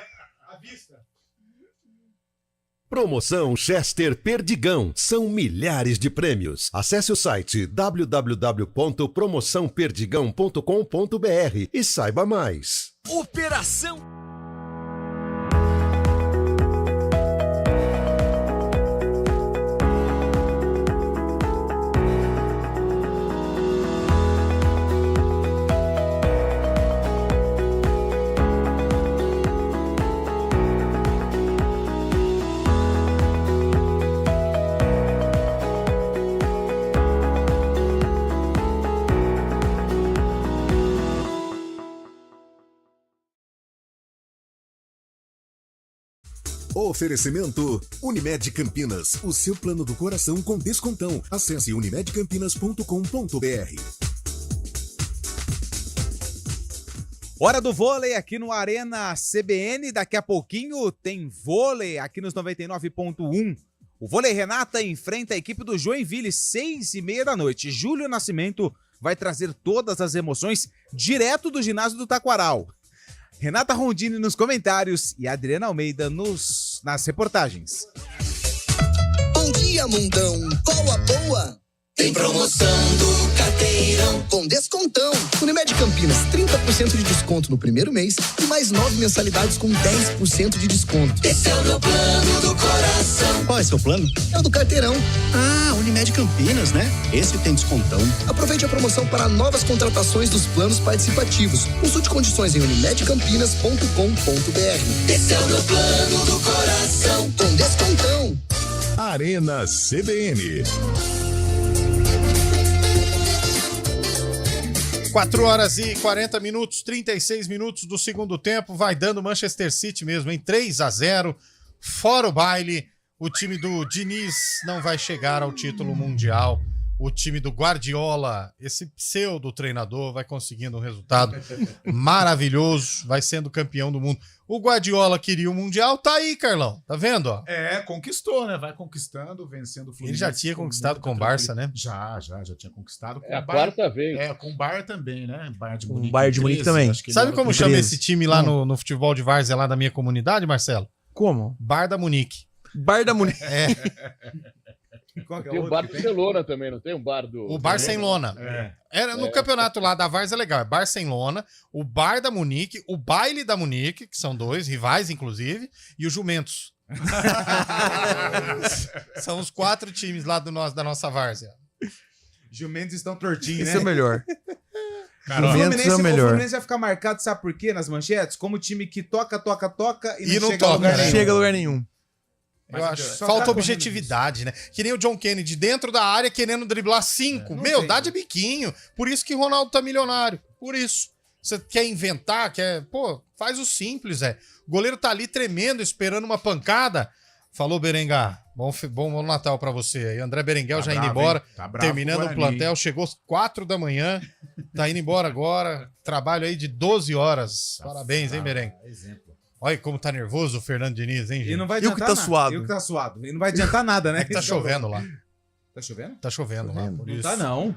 Promoção Chester Perdigão. São milhares de prêmios. Acesse o site www.promoçãoperdigão.com.br e saiba mais. Operação Oferecimento Unimed Campinas, o seu plano do coração com descontão. Acesse unimedcampinas.com.br. Hora do vôlei aqui no Arena CBN. Daqui a pouquinho tem vôlei aqui nos 99.1. O Vôlei Renata enfrenta a equipe do Joinville, 6h30 da noite. Júlio Nascimento vai trazer todas as emoções direto do ginásio do Taquaral. Renata Rondini nos comentários e Adriana Almeida nas reportagens. Bom dia, mundão. Qual a boa? Tem promoção do Carteirão com descontão. Unimed Campinas, 30% de desconto no primeiro mês e mais 9 mensalidades com 10% de desconto. Esse é o meu plano do coração. Qual é seu plano? É o do Carteirão. Ah, Unimed Campinas, né? Esse tem descontão. Aproveite a promoção para novas contratações dos planos participativos. Consulte condições em unimedcampinas.com.br. Esse é o meu plano do coração com descontão. Arena CBN. 4h40, 36 minutos do segundo tempo, vai dando Manchester City mesmo, em 3-0, fora o baile, o time do Diniz não vai chegar ao título mundial, o time do Guardiola, esse pseudo-treinador, vai conseguindo um resultado maravilhoso, vai sendo campeão do mundo. O Guardiola queria o Mundial, tá aí, Carlão, tá vendo? Ó? Conquistou, né? Vai conquistando, vencendo o Fluminense. Ele já tinha conquistado com o Barça, né? Já tinha conquistado. Com a quarta vez. Com o Bayern também, né? Bayern de Munique. O Bayern de Munique também. Sabe como chama esse time lá no futebol de várzea lá da minha comunidade, Marcelo? Como? Bar da Munique. Bar da Munique. Tem o Barcelona também, não tem um bar do... O Barcelona. Era no campeonato lá da Várzea, é legal. É Barcelona, o Bar da Munique, o Baile da Munique, que são dois, rivais inclusive, e o Jumentos. São os 4 times lá da nossa Várzea. Jumentos estão tortinhos, né? Isso é melhor. Cara, o Fluminense vai ficar marcado, sabe por quê? Nas manchetes? Como time que toca e não chega a lugar nenhum. Chega a lugar nenhum. Eu acho falta objetividade, né? Que nem o John Kennedy dentro da área querendo driblar 5. Dá de biquinho. Por isso que o Ronaldo tá milionário. Por isso. Você quer inventar, faz o simples, O goleiro tá ali tremendo, esperando uma pancada. Falou, Berengar. Bom Natal pra você aí. André Berenguel já indo embora. Terminando o plantel, chegou às 4 da manhã. Tá indo embora agora. Trabalho aí de 12 horas. Parabéns, hein, Berengue? Exemplo. Olha como tá nervoso o Fernando Diniz, hein, gente? E não vai adiantar nada. E o que tá suado. E não vai adiantar nada, né? Tá chovendo lá. Tá chovendo? Tá chovendo lá, por não isso. Tá não.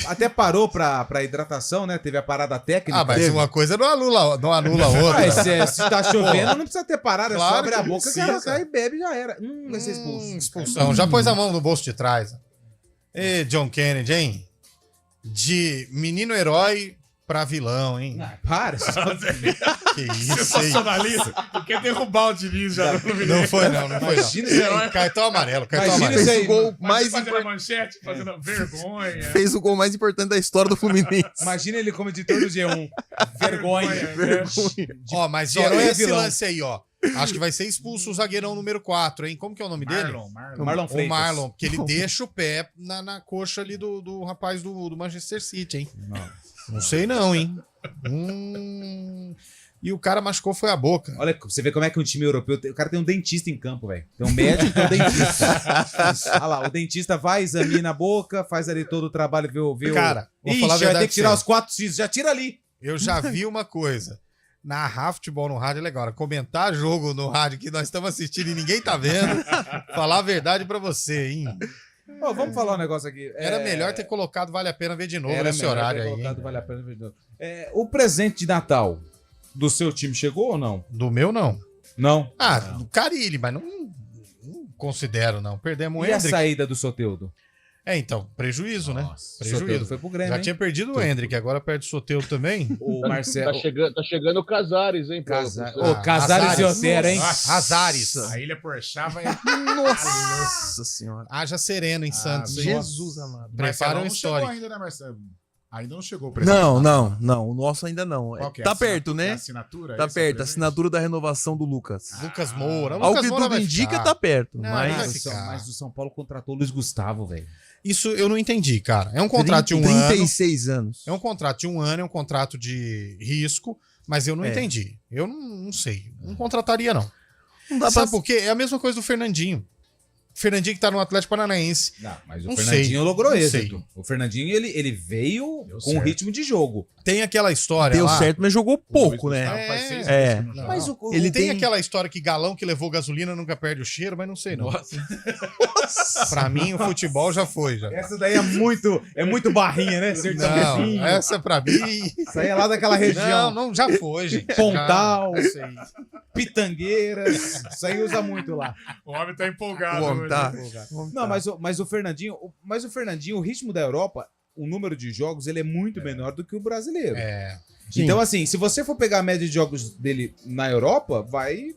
Até parou pra hidratação, né? Teve a parada técnica. Mas uma coisa não anula a outra. Se tá chovendo, não precisa ter parado. Claro, é só abrir a boca, o cara sai e bebe, já era. Vai ser expulso. Expulsão. Já pôs a mão no bolso de trás. E John Kennedy, hein? De menino herói pra vilão, hein? Para. Que isso, sensacionalista. Quer derrubar o Diniz já no Fluminense. Não foi não. Cartão amarelo. Fez o gol mais fazendo manchete, fazendo vergonha. Fez o gol mais importante da história do Fluminense. Imagina ele como editor do G1. Vergonha. Mas esse lance aí, acho que vai ser expulso o zagueirão número 4, hein? Como que é o nome dele? Marlon Freitas. O Marlon, porque ele deixa o pé na coxa ali do rapaz do Manchester City, hein? Não sei não, hein? E o cara machucou foi a boca. Olha, você vê como é que um time europeu... O cara tem um dentista em campo, velho. Tem um médico e tem um dentista. Olha lá, o dentista vai, examina a boca, faz ali todo o trabalho, vê o... Cara, vou falar a vai ter que tirar os 4 X, já tira ali. Eu já vi uma coisa. Narrar futebol no rádio é legal. Comentar jogo no rádio que nós estamos assistindo e ninguém tá vendo. Falar a verdade pra você, hein? Vamos falar um negócio aqui. Era melhor ter colocado Vale a Pena Ver de Novo nesse horário aí. Vale a Pena Ver de Novo. O presente de Natal do seu time chegou ou não? Do meu, não. Não? Do Carille, mas não considero, não. Perdemos o Hendrick. E a saída do Soteldo? Então, prejuíso, né? Prejuízo. Foi pro Grêmio, já tinha perdido o Hendrick, agora perde o Soteldo também. O Marcelo... Tá chegando o Casares, hein? Casares e Otero, hein? Azares. A Ilha Porchá vai... Nossa senhora. Haja sereno em Santos. Jesus amado. Prepara uma história. Ainda, né, Marcelo? Ainda não chegou o presente. Não. O nosso ainda não. Tá perto, né? Assinatura? Tá perto. A assinatura da renovação do Lucas. Lucas Moura. Ao que tudo indica, tá perto. Mas o São Paulo contratou o Luiz Gustavo, velho. Isso eu não entendi, cara. É um contrato de 1 ano. 36 anos. É um contrato de 1 ano, é um contrato de risco, mas eu não entendi. Eu não sei. Não contrataria, não. Não dá Sabe pra... por quê? É a mesma coisa do Fernandinho. Fernandinho que tá no Atlético Paranaense. Não, mas o Não Fernandinho sei, logrou não êxito. sei. O Fernandinho, ele veio com certo. ritmo de jogo. Tem aquela história Deu lá. certo, mas jogou pouco, né? Não. Mas Ele tem aquela história que galão que levou gasolina nunca perde o cheiro, mas não sei não. Pra mim, o futebol já foi. Já. Essa daí é muito barrinha, né? Sertãozinho. Não, essa pra mim... Isso aí é lá daquela região. Não, já foi, gente. Pontal, Já, não sei. Pitangueiras. Isso aí usa muito lá. O homem tá empolgado. O homem tá- Não, mas o Fernandinho, o ritmo da Europa, o número de jogos, ele é muito menor do que o brasileiro. Então, assim, se você for pegar a média de jogos dele na Europa, vai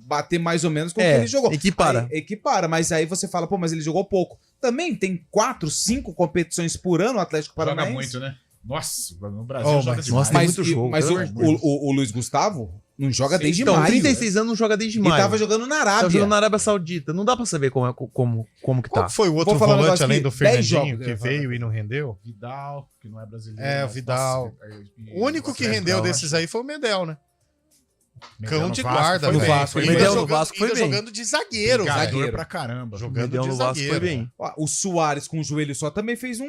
bater mais ou menos com o que ele jogou. Equipara. Aí, equipara, mas aí você fala, pô, mas ele jogou pouco. Também tem 4, 5 competições por ano o Atlético Joga Paranaense. muito, né? Nossa, no Brasil joga demais. Nossa, tem muito jogo. Mas o Luiz Gustavo não joga desde então, maio. 36 anos não joga desde maio. E tava jogando na Arábia. Tava jogando na Arábia Saudita. Não dá pra saber como que tá. Qual foi o outro Vou falar um volante negócio além aqui, do 10 Fernandinho jogos, que eu falo. veio e não rendeu? Vidal, que não é brasileiro. É, o Vidal. O único que rendeu desses aí foi o Medel, né? Medel Cão no de Vasco guarda, foi velho. bem, foi Ainda bem. jogando- no Vasco foi ainda bem. jogando de zagueiro, Jogador velho. pra caramba. Jogando Medel de no Vasco zagueiro. foi bem. Ó, o Soares com o joelho só também fez um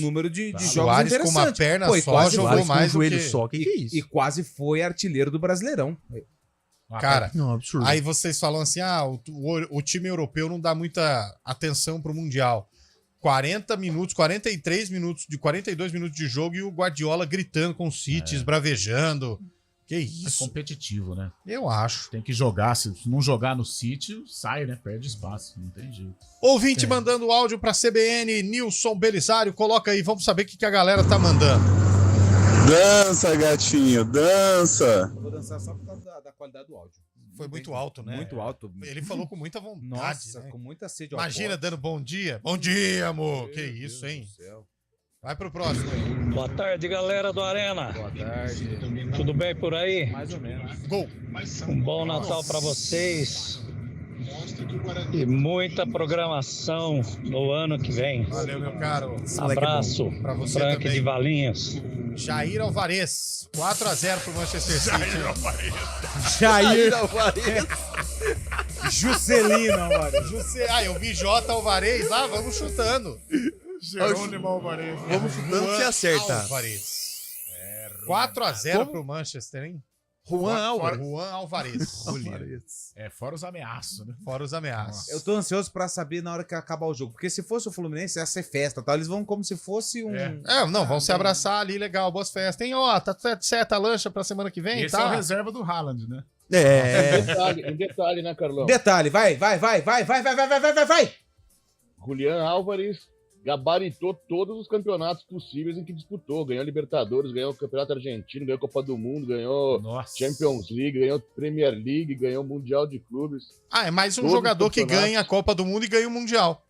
número de jogos Soares com uma interessante. perna Pô, e só quase jogou Soares com mais o joelho do que... só. Que é isso? E quase foi artilheiro do Brasileirão. Cara, Não, absurdo. aí vocês falam assim, o time europeu não dá muita atenção pro Mundial. 40 minutos, 43 minutos, de 42 minutos de jogo e o Guardiola gritando com o City, esbravejando. Que É isso? competitivo, né? Eu acho. Tem que jogar. Se não jogar no sítio, sai, né? Perde espaço. Não tem jeito. Ouvinte mandando áudio pra CBN, Nilson Belisário, coloca aí, vamos saber o que a galera tá mandando. Dança, gatinho, dança. Eu vou dançar só por causa da qualidade do áudio. Foi muito alto, né? Muito alto. Ele falou com muita vontade. Nossa, né? com muita sede ao Imagina pote. dando bom dia. Bom dia, amor. Meu Que Deus isso, do hein? céu. Vai pro próximo aí. Boa tarde, galera do Arena. Boa tarde. Tudo bem por aí? Mais ou menos. Gol. Um bom Natal para vocês. E muita programação no ano que vem. Valeu, meu caro. Abraço, Pra você Frank também. de Valinhos. Jair Alvarez. 4-0 pro Manchester City. Jair Alvarez. Juscelino, mano. Eu vi J. Alvarez lá, vamos chutando. Jerônimo Alvarez. Vamos chutando, você acerta. Alvarez. 4-0 pro Manchester, hein? Juan Alvarez. Fora os ameaços, né? Fora os ameaços. Eu tô ansioso pra saber na hora que acabar o jogo. Porque se fosse o Fluminense, ia ser festa, tá? Eles vão como se fosse um... Não, vão se abraçar ali, legal, boas festas. Tem, tá certa a lancha pra semana que vem, Esse tá? é o reserva do Haaland, né? Um detalhe, né, Carlão? Detalhe, vai. Julián Álvares gabaritou todos os campeonatos possíveis em que disputou. Ganhou Libertadores, ganhou o Campeonato Argentino, ganhou Copa do Mundo, ganhou Champions League, ganhou Premier League, ganhou Mundial de Clubes. É mais um Todos jogador os que campeonatos. ganha a Copa do Mundo e ganha o Mundial.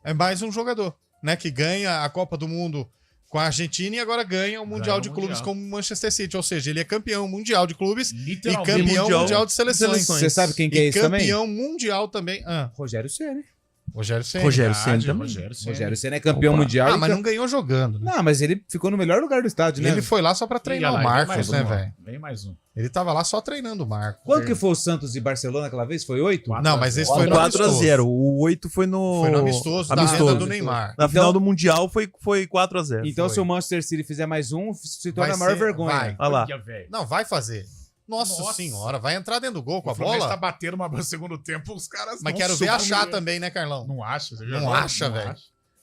É mais um jogador, né? Que ganha a Copa do Mundo com a Argentina e agora ganha o Mundial de Clubes com o Manchester City. Ou seja, ele é campeão mundial de clubes e campeão mundial de seleções. Você sabe quem que é isso também? Campeão mundial também. Rogério Ceni. Rogério Ceni. Rogério Ceni também. Rogério Ceni é campeão mundial. Mas não ganhou jogando. Né? Não, mas ele ficou no melhor lugar do estádio, né? Ele foi lá só pra treinar o Marcos, né, velho? Vem mais um. Ele tava lá só treinando o Marcos. Quanto que foi o Santos e Barcelona aquela vez? Foi 8? Não, mas esse foi no 4-0. O 8 foi no... Foi no amistoso da renda do Neymar. Na final do Mundial foi 4-0. Então, Foi. se o Manchester City fizer mais um, se torna Vai a maior ser- vergonha. vai. Olha lá. Não, vai fazer. Nossa senhora, vai entrar dentro do gol com a O Fluminense bola? tá batendo no segundo tempo, os caras Mas não quero ver supram achar ninguém. também, né, Carlão? Não acha? Você já Não viu? acha, velho.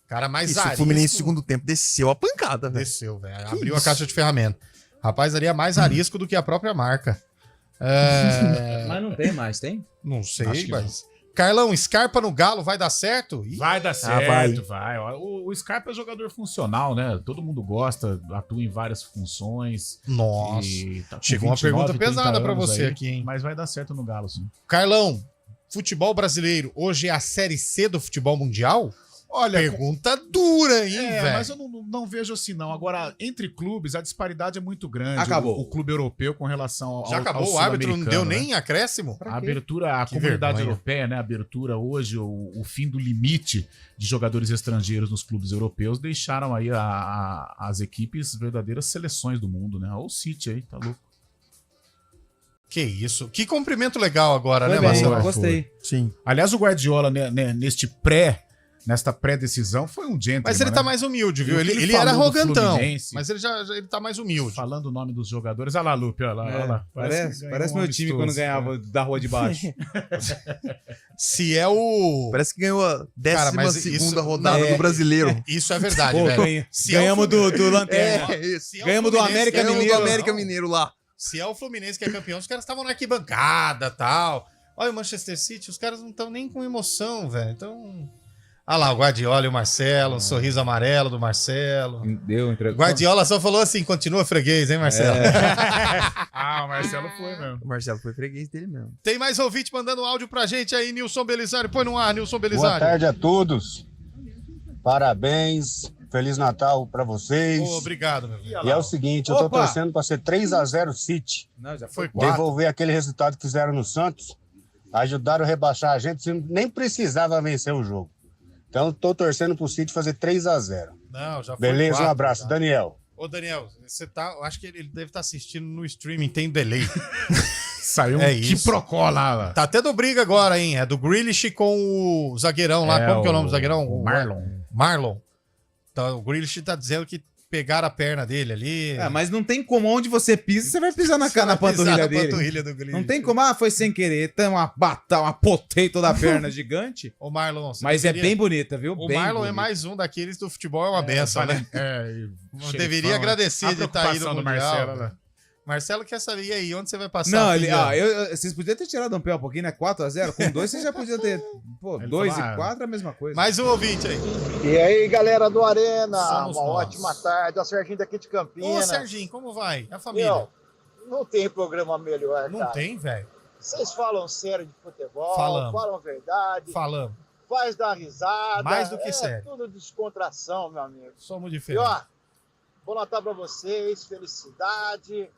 Cara mais Isso, o arisco. Fluminense no segundo tempo desceu a pancada, velho. Desceu, velho. Abriu a caixa de ferramenta. Rapaz, ali é mais arisco do que a própria marca. Mas não tem mais, tem? Não Acho sei, que mas... Carlão, Scarpa no Galo vai dar certo? Ih, Vai dar certo, vai. vai. O Scarpa é jogador funcional, né? Todo mundo gosta, atua em várias funções. Nossa. E tá com Chegou uma 29, pergunta 30 pesada pra anos você aí, aqui, hein? Mas vai dar certo no Galo, sim. Carlão, futebol brasileiro hoje é a Série C do futebol mundial? Olha, Pergunta dura, hein, velho? mas eu não vejo assim, não. Agora, entre clubes, a disparidade é muito grande. Acabou. O clube europeu com relação ao Já acabou, ao o árbitro não deu sul-americano, nem acréscimo? A abertura, a Que comunidade vergonha. europeia, né? A abertura hoje, o fim do limite de jogadores estrangeiros nos clubes europeus deixaram aí as equipes verdadeiras seleções do mundo, né? Olha o City aí, tá louco. Que isso. Que cumprimento legal agora, né, bem, Marcelo? Gostei. Sim. Aliás, o Guardiola, né, nesta pré-decisão, foi um gentleman. Mas ele tá mais humilde, viu? Ele falou era do arrogantão, Fluminense. mas ele tá mais humilde. Falando o nome dos jogadores. Olha lá, Lupe, olha lá. Parece meu time quando ganhava da rua de baixo. Se é o... Parece que ganhou a 12ª rodada Não, do Brasileiro. Isso é verdade, Pô, velho. ganhamos do Lanterna. Se é o Ganhamos do Fluminense, América Ganhamos Mineiro. do América Mineiro lá. Se é o Fluminense que é campeão, os caras estavam na arquibancada e tal. Olha o Manchester City, os caras não estão nem com emoção, velho. Então... Olha lá, o Guardiola e o Marcelo, um sorriso amarelo do Marcelo. Guardiola só falou assim, continua freguês, hein, Marcelo? O Marcelo foi mesmo. O Marcelo foi freguês dele mesmo. Tem mais ouvinte mandando áudio pra gente aí, Nilson Belisário. Põe no ar, Nilson Belisário. Boa tarde a todos. Parabéns. Feliz Natal pra vocês. Obrigado, meu filho. E é o seguinte, eu tô torcendo pra ser 3-0 City. Não, já foi 4. Devolver aquele resultado que fizeram no Santos. Ajudaram a rebaixar a gente, nem precisava vencer o jogo. Então, tô torcendo pro City fazer 3-0. Não, já foi. Beleza, 4, um abraço. já. Daniel. Ô, Daniel, você tá... Eu acho que ele deve estar assistindo no streaming, tem delay. Saiu É um isso. quiprocó lá. Tá até do briga agora, hein? É do Grealish com o zagueirão lá. Como que é o nome do zagueirão? O Marlon. Marlon. Então, o Grealish tá dizendo que pegaram a perna dele ali. Mas não tem como, onde você pisa, você vai pisar na panturrilha dele. Não tem como, foi sem querer, tem uma potato da perna gigante. Ô, Marlon, mas é bem bonita, viu? O bem Marlon bonita. é mais um daqueles do futebol, é uma benção, né? Deveria agradecer de estar aí no Mundial. Marcelo, Marcelo quer saber, e aí, onde você vai passar? Não, vocês podiam ter tirado um pé um pouquinho, né? 4-0, com 2 vocês já podiam ter. Pô, 2 e 4 é a mesma coisa. Mais um ouvinte aí. E aí, galera do Arena, Somos uma nós. ótima tarde. É o Serginho daqui de Campinas. Ô, Serginho, como vai? A família? Meu, não tem programa melhor, Não cara. tem, velho? Vocês falam sério de futebol, Falamos. falam verdade, Falamos. faz dar risada. Mais do que sério. Tudo descontração, meu amigo. Somos E diferentes. ó, bom Natal pra vocês, felicidade,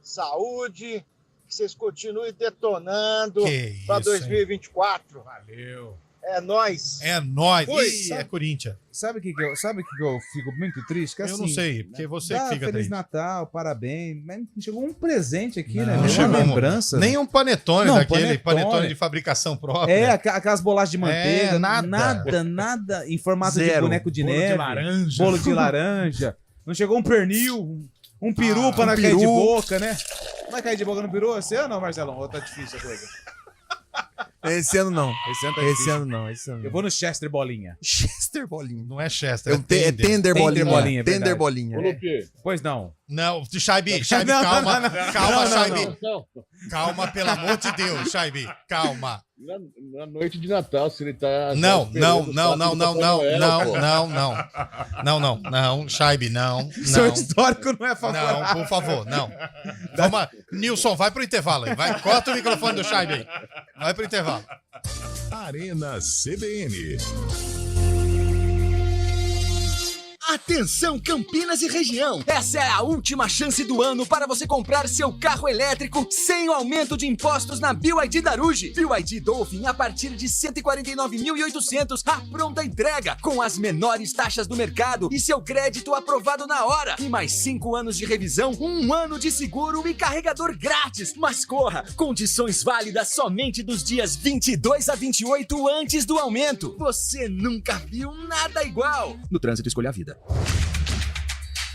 saúde, que vocês continuem detonando Que pra isso, 2024. Valeu. É nóis. É nóis. Pois, Ih, é Corinthians. Sabe o que eu fico muito triste? Que, Eu assim, não sei, porque você dá que fica Feliz triste. Natal, parabéns. Mas não chegou um presente aqui, né? Não Uma chegou lembrança. Nem um panetone Não, daquele, panetone de fabricação própria. Aquelas bolachas de manteiga. nada. Nada em formato de Zero. boneco de Bolo de neve. laranja. Bolo de laranja. Não chegou um pernil, um peru pra não um cair de peru. boca, né? Vai cair de boca no peru esse ano, Marcelão? Ou tá difícil a coisa? Esse ano não. Esse ano tá Esse difícil. ano não. Esse ano Eu vou no Chester Bolinha. Chester Bolinha. Não é Chester, É Tender Bolinha. verdade. Tender Bolinha. Pois não. Não, Shaibi, Não, não, calma. não, Calma, não, Shaibi. Não. Calma, pelo amor de Deus, Shaibi. Calma. Na noite de Natal, se ele tá. Não, tá não, esperando não, o não, prato não, do não, Papai Noel, não, pô. não, Shaibi, não. Seu Não. histórico não é favorável. Não, por favor, não. Vamos, Nilson, vai pro intervalo aí. Vai, corta o microfone do Shaibi aí. Vai pro intervalo. Arena CBN. Atenção Campinas e região! Essa é a última chance do ano para você comprar seu carro elétrico sem o aumento de impostos na BYD Daruge. BYD Dolphin a partir de 149.800, a pronta entrega, com as menores taxas do mercado e seu crédito aprovado na hora. E mais 5 anos de revisão, 1 ano de seguro e carregador grátis. Mas corra, condições válidas somente dos dias 22 a 28 antes do aumento. Você nunca viu nada igual. No trânsito, escolha a vida.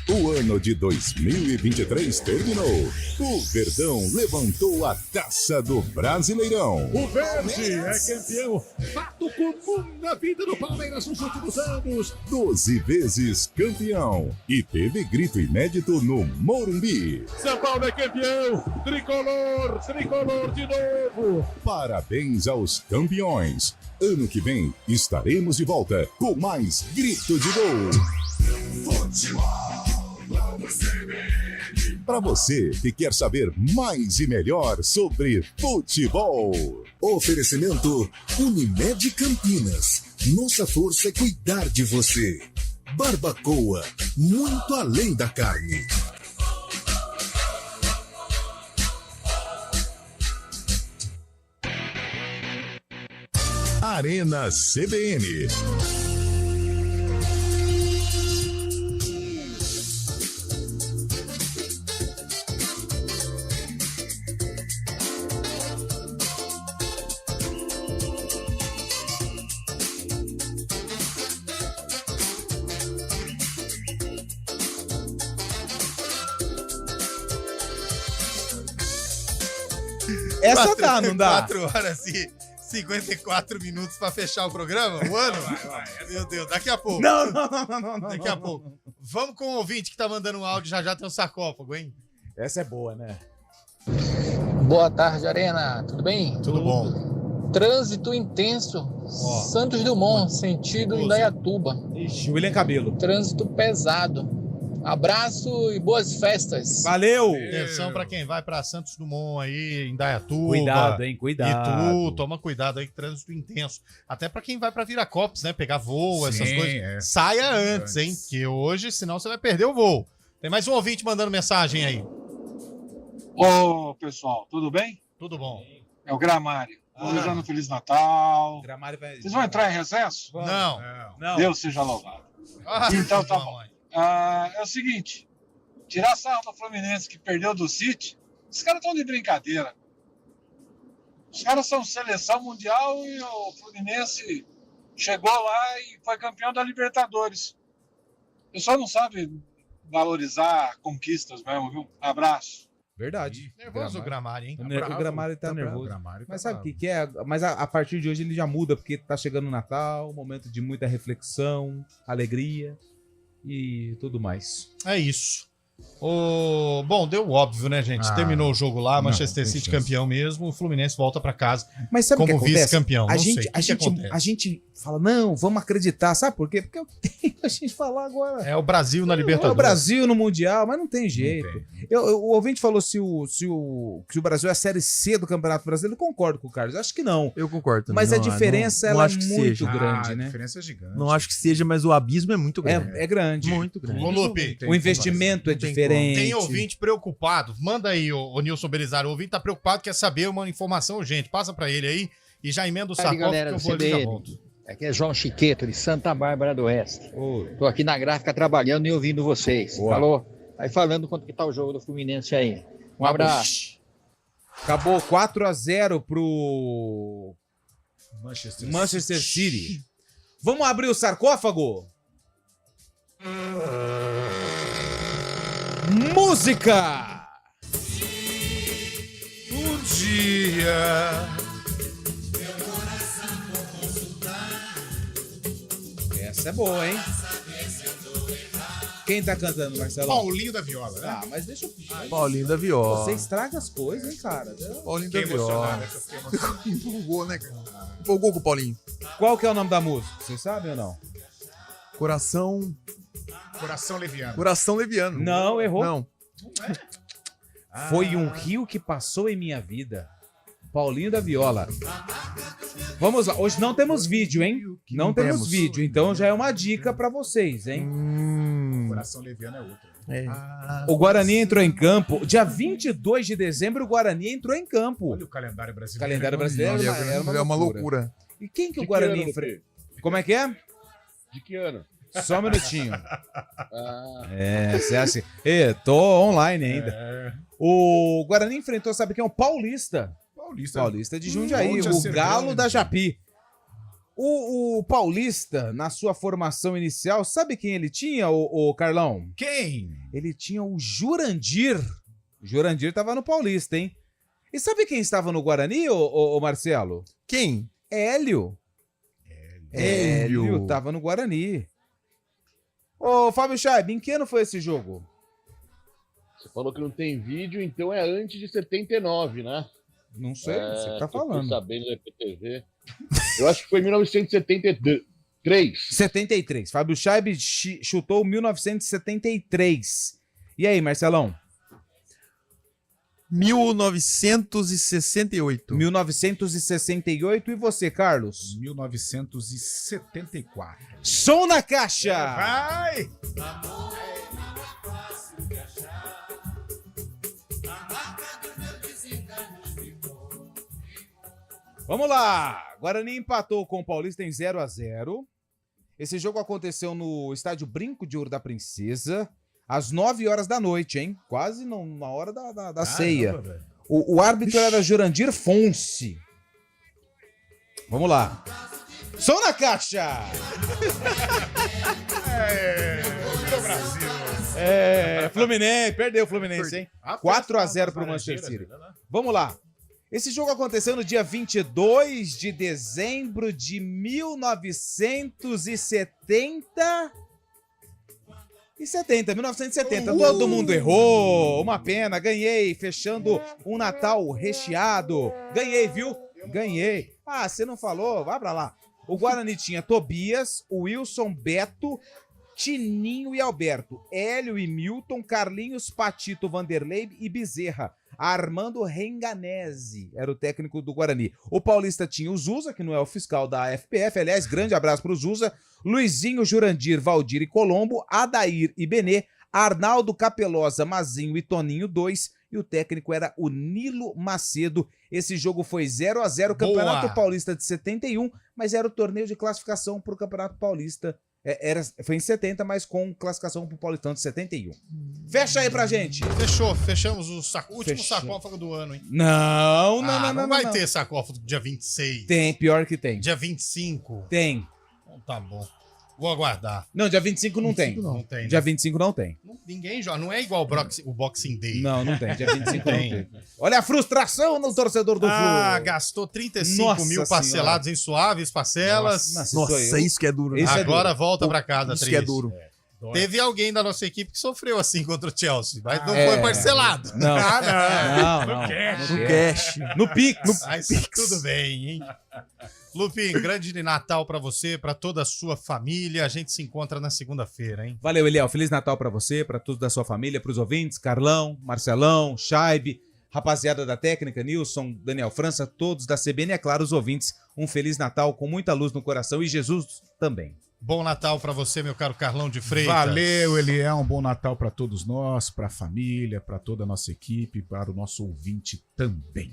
O ano de 2023 terminou. O Verdão levantou a taça do Brasileirão. O Verde é campeão. Fato comum na vida do Palmeiras nos últimos anos. 12 vezes campeão. E teve grito inédito no Morumbi. São Paulo é campeão. Tricolor, tricolor de novo. Parabéns aos campeões. Ano que vem estaremos de volta com mais grito de gol. Para você que quer saber mais e melhor sobre futebol. Oferecimento Unimed Campinas. Nossa força é cuidar de você. Barbacoa, muito além da carne. Arena CBN. Essa dá, não dá? 4 horas e 54 minutos pra fechar o programa, o ano? Meu Deus, daqui a pouco. Não. Daqui a pouco. Vamos com o ouvinte que tá mandando um áudio, já tem um sarcófago, hein? Essa é boa, né? Boa tarde, Arena. Tudo bem? Tudo bom. Trânsito intenso. Santos Dumont, sentido Indaiatuba. Ixi, William Cabelo. Trânsito pesado. Abraço e boas festas. Valeu! Atenção pra quem vai pra Santos Dumont aí, em Indaiatuba. Cuidado, hein? Cuidado. Itu, toma cuidado aí, que trânsito intenso. Até pra quem vai pra Viracopos, né? Pegar voo, essas Sim, coisas. é. Saia antes, hein? Que hoje, senão você vai perder o voo. Tem mais um ouvinte mandando mensagem aí. Ô, pessoal, tudo bem? Tudo bom. É o Gramário. Desejando um Feliz Natal. Gramário vai... Vocês vão entrar em recesso? Não. Deus seja louvado. Ah, Então tá bom. É o seguinte, tirar sarro do Fluminense que perdeu do City, os caras estão de brincadeira. Os caras são seleção mundial e o Fluminense chegou lá e foi campeão da Libertadores. O pessoal não sabe valorizar conquistas mesmo, viu? Abraço. Verdade. Nervoso o Gramário, hein? O Gramário tá nervoso. Gramário tá Mas sabe o bravo. que é? Mas a partir de hoje ele já muda, porque tá chegando o Natal, momento de muita reflexão, alegria e tudo mais. É isso. Bom, deu óbvio, né, gente? Terminou o jogo lá, Manchester City campeão mesmo, o Fluminense volta pra casa Mas sabe o que como acontece? vice-campeão. A Não gente, sei. a, gente, a gente fala, não, vamos acreditar. Sabe por quê? Porque eu tenho a gente falar agora. É o Brasil na Libertadores. É o Brasil no Mundial, mas não tem jeito. O ouvinte falou se o Brasil é a Série C do Campeonato Brasileiro. Eu concordo com o Carlos. Acho que não. Eu concordo também. Mas a Não, diferença não ela acho é que muito seja. grande, né? A diferença é gigante. Não acho que seja, mas o abismo é muito grande. É grande. Muito grande. Ô, Lupe, O investimento é diferente. Tem ouvinte preocupado. Manda aí, o Nilson Belisário. O ouvinte tá preocupado, quer saber uma informação urgente. Passa pra ele aí e já emenda o sarcófago galera que eu do vou ali já CBN. volto. Aqui é João Chiqueto, de Santa Bárbara do Oeste. Tô aqui na gráfica trabalhando e ouvindo vocês. Boa. Falou? Aí falando quanto que tá o jogo do Fluminense aí. Um abraço. Acabou 4-0 pro Manchester City. Vamos abrir o sarcófago? Música! Um dia. Essa é boa, hein? Quem tá cantando, Marcelo? Paulinho da Viola, né? Ah, mas deixa eu... Paulinho da Viola. Você estraga as coisas, hein, cara? Paulinho Fiquei da Viola. emocionado, essa fiquei emocionado. Empolgou, né, cara? Empolgou com o Paulinho. Qual que é o nome da música? Vocês sabem ou não? Coração... Coração Leviano. Coração Leviano. Não, errou. Não. Foi um rio que passou em minha vida. Paulinho da Viola. Vamos lá. Hoje não temos vídeo, hein? Não temos vídeo. Então já é uma dica pra vocês, hein? Coração Leviano é outro. O Guarani entrou em campo. Dia 22 de dezembro, o Guarani entrou em campo. Olha o calendário O brasileiro. calendário brasileiro era uma loucura. E quem que o Guarani enfrentou? Como é que é? De que ano? Só um minutinho. Ah, Você acha? Tô online ainda. O Guarani enfrentou, sabe quem é? O Paulista. Paulista de Jundiaí, Monte a o ser Galo grande. da Japi. O Paulista, na sua formação inicial, sabe quem ele tinha, o Carlão? Quem? Ele tinha o Jurandir. O Jurandir tava no Paulista, hein? E sabe quem estava no Guarani, o Marcelo? Quem? Hélio. Hélio tava no Guarani. Ô, Fábio Chaib, em que ano foi esse jogo? você falou que não tem vídeo, então é antes de 79, né? Não sei, você tá tô falando. sabendo da EPTV. Eu acho que foi 1973. 73. Fábio Chaib chutou 1973. E aí, Marcelão? 1968. 1968. E você, Carlos? 1974. Som na caixa! Vai! Vamos lá! Guarani empatou com o Paulista em 0-0. Esse jogo aconteceu no estádio Brinco de Ouro da Princesa, às 9 horas da noite, hein? Quase na hora da ceia. O árbitro era Jurandir Fonse. Vamos lá. Som na caixa! Brasil. Fluminense, perdeu o Fluminense, hein? 4-0 pro Manchester City. Vamos lá. Esse jogo aconteceu no dia 22 de dezembro de 1970. 1970. Todo mundo errou. Uma pena. Ganhei, fechando um Natal recheado. Ganhei, viu? Ganhei. Ah, você não falou? Vai pra lá. O Guarani tinha Tobias, Wilson, Beto, Tininho e Alberto, Hélio e Milton, Carlinhos, Patito, Vanderlei e Bezerra. Armando Renganese era o técnico do Guarani. O Paulista tinha o Zusa, que não é o fiscal da FPF. Aliás, grande abraço pro Zusa. Luizinho, Jurandir, Valdir e Colombo, Adair e Benê, Arnaldo, Capelosa, Mazinho e Toninho 2. E o técnico era o Nilo Macedo. Esse jogo foi 0-0, Campeonato Paulista de 71, mas era o torneio de classificação pro Campeonato Paulista. Foi em 70, mas com classificação pro Paulistão de 71. Fecha aí pra gente. Fechou, fechamos o último sarcófago do ano, hein? Não vai ter sarcófago dia 26. Tem, pior que tem. Dia 25. Tem. Então tá bom. Vou aguardar. Não, dia 25 não tem. Não tem. Dia 25 não tem. Ninguém joga. Não é igual o Boxing Day. Não tem. Dia 25 não tem. Olha a frustração no torcedor do Flu. Gastou 35 mil parcelados em suaves parcelas. Nossa, isso que é duro. Né? Agora volta pra casa, isso que é duro. Teve alguém da nossa equipe que sofreu assim contra o Chelsea, mas não foi parcelado. Não. No cash. No Pix. Mas tudo bem, hein? Lupin, grande Natal pra você, pra toda a sua família. A gente se encontra na segunda-feira, hein? Valeu, Eliel. Feliz Natal pra você, pra todos da sua família, pros ouvintes, Carlão, Marcelão, Chaibe, rapaziada da técnica, Nilson, Daniel França, todos da CBN e, é claro, os ouvintes. Um Feliz Natal com muita luz no coração e Jesus também. Bom Natal pra você, meu caro Carlão de Freitas. Valeu, Eliel. Um bom Natal pra todos nós, pra família, pra toda a nossa equipe, para o nosso ouvinte também.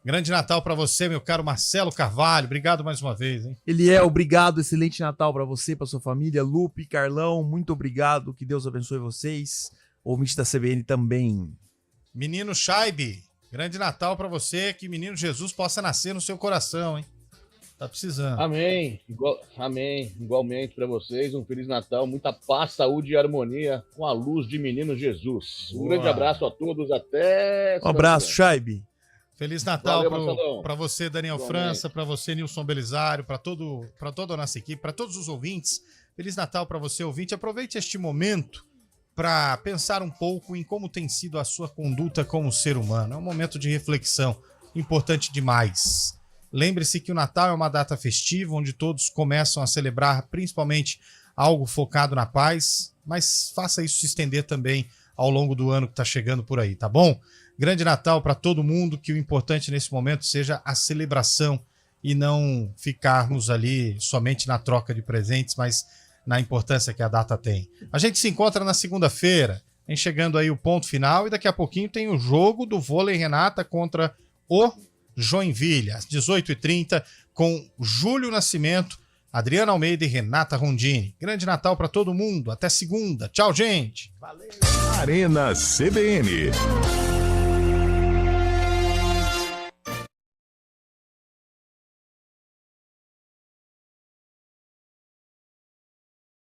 Grande Natal pra você, meu caro Marcelo Carvalho. Obrigado mais uma vez, hein? Eliel, obrigado. Excelente Natal pra você, pra sua família. Lupe, Carlão, muito obrigado. Que Deus abençoe vocês. Ouvinte da CBN também. Menino Chaibe, grande Natal pra você. Que menino Jesus possa nascer no seu coração, hein? Tá precisando. Amém. Amém. Igualmente pra vocês. Um Feliz Natal, muita paz, saúde e harmonia com a luz de menino Jesus. Um grande abraço a todos. Até... Um abraço, Chaibe. Feliz Natal para você, Daniel França, para você, Nilson Belisário, para toda a nossa equipe, para todos os ouvintes. Feliz Natal para você, ouvinte. Aproveite este momento para pensar um pouco em como tem sido a sua conduta como ser humano. É um momento de reflexão importante demais. Lembre-se que o Natal é uma data festiva, onde todos começam a celebrar principalmente algo focado na paz, mas faça isso se estender também ao longo do ano que está chegando por aí, tá bom? Grande Natal para todo mundo, que o importante nesse momento seja a celebração e não ficarmos ali somente na troca de presentes, mas na importância que a data tem. A gente se encontra na segunda-feira, vem chegando aí o ponto final e daqui a pouquinho tem o jogo do Vôlei Renata contra o Joinville, às 18h30, com Júlio Nascimento, Adriana Almeida e Renata Rondini. Grande Natal para todo mundo, até segunda. Tchau, gente. Valeu. Arena CBN.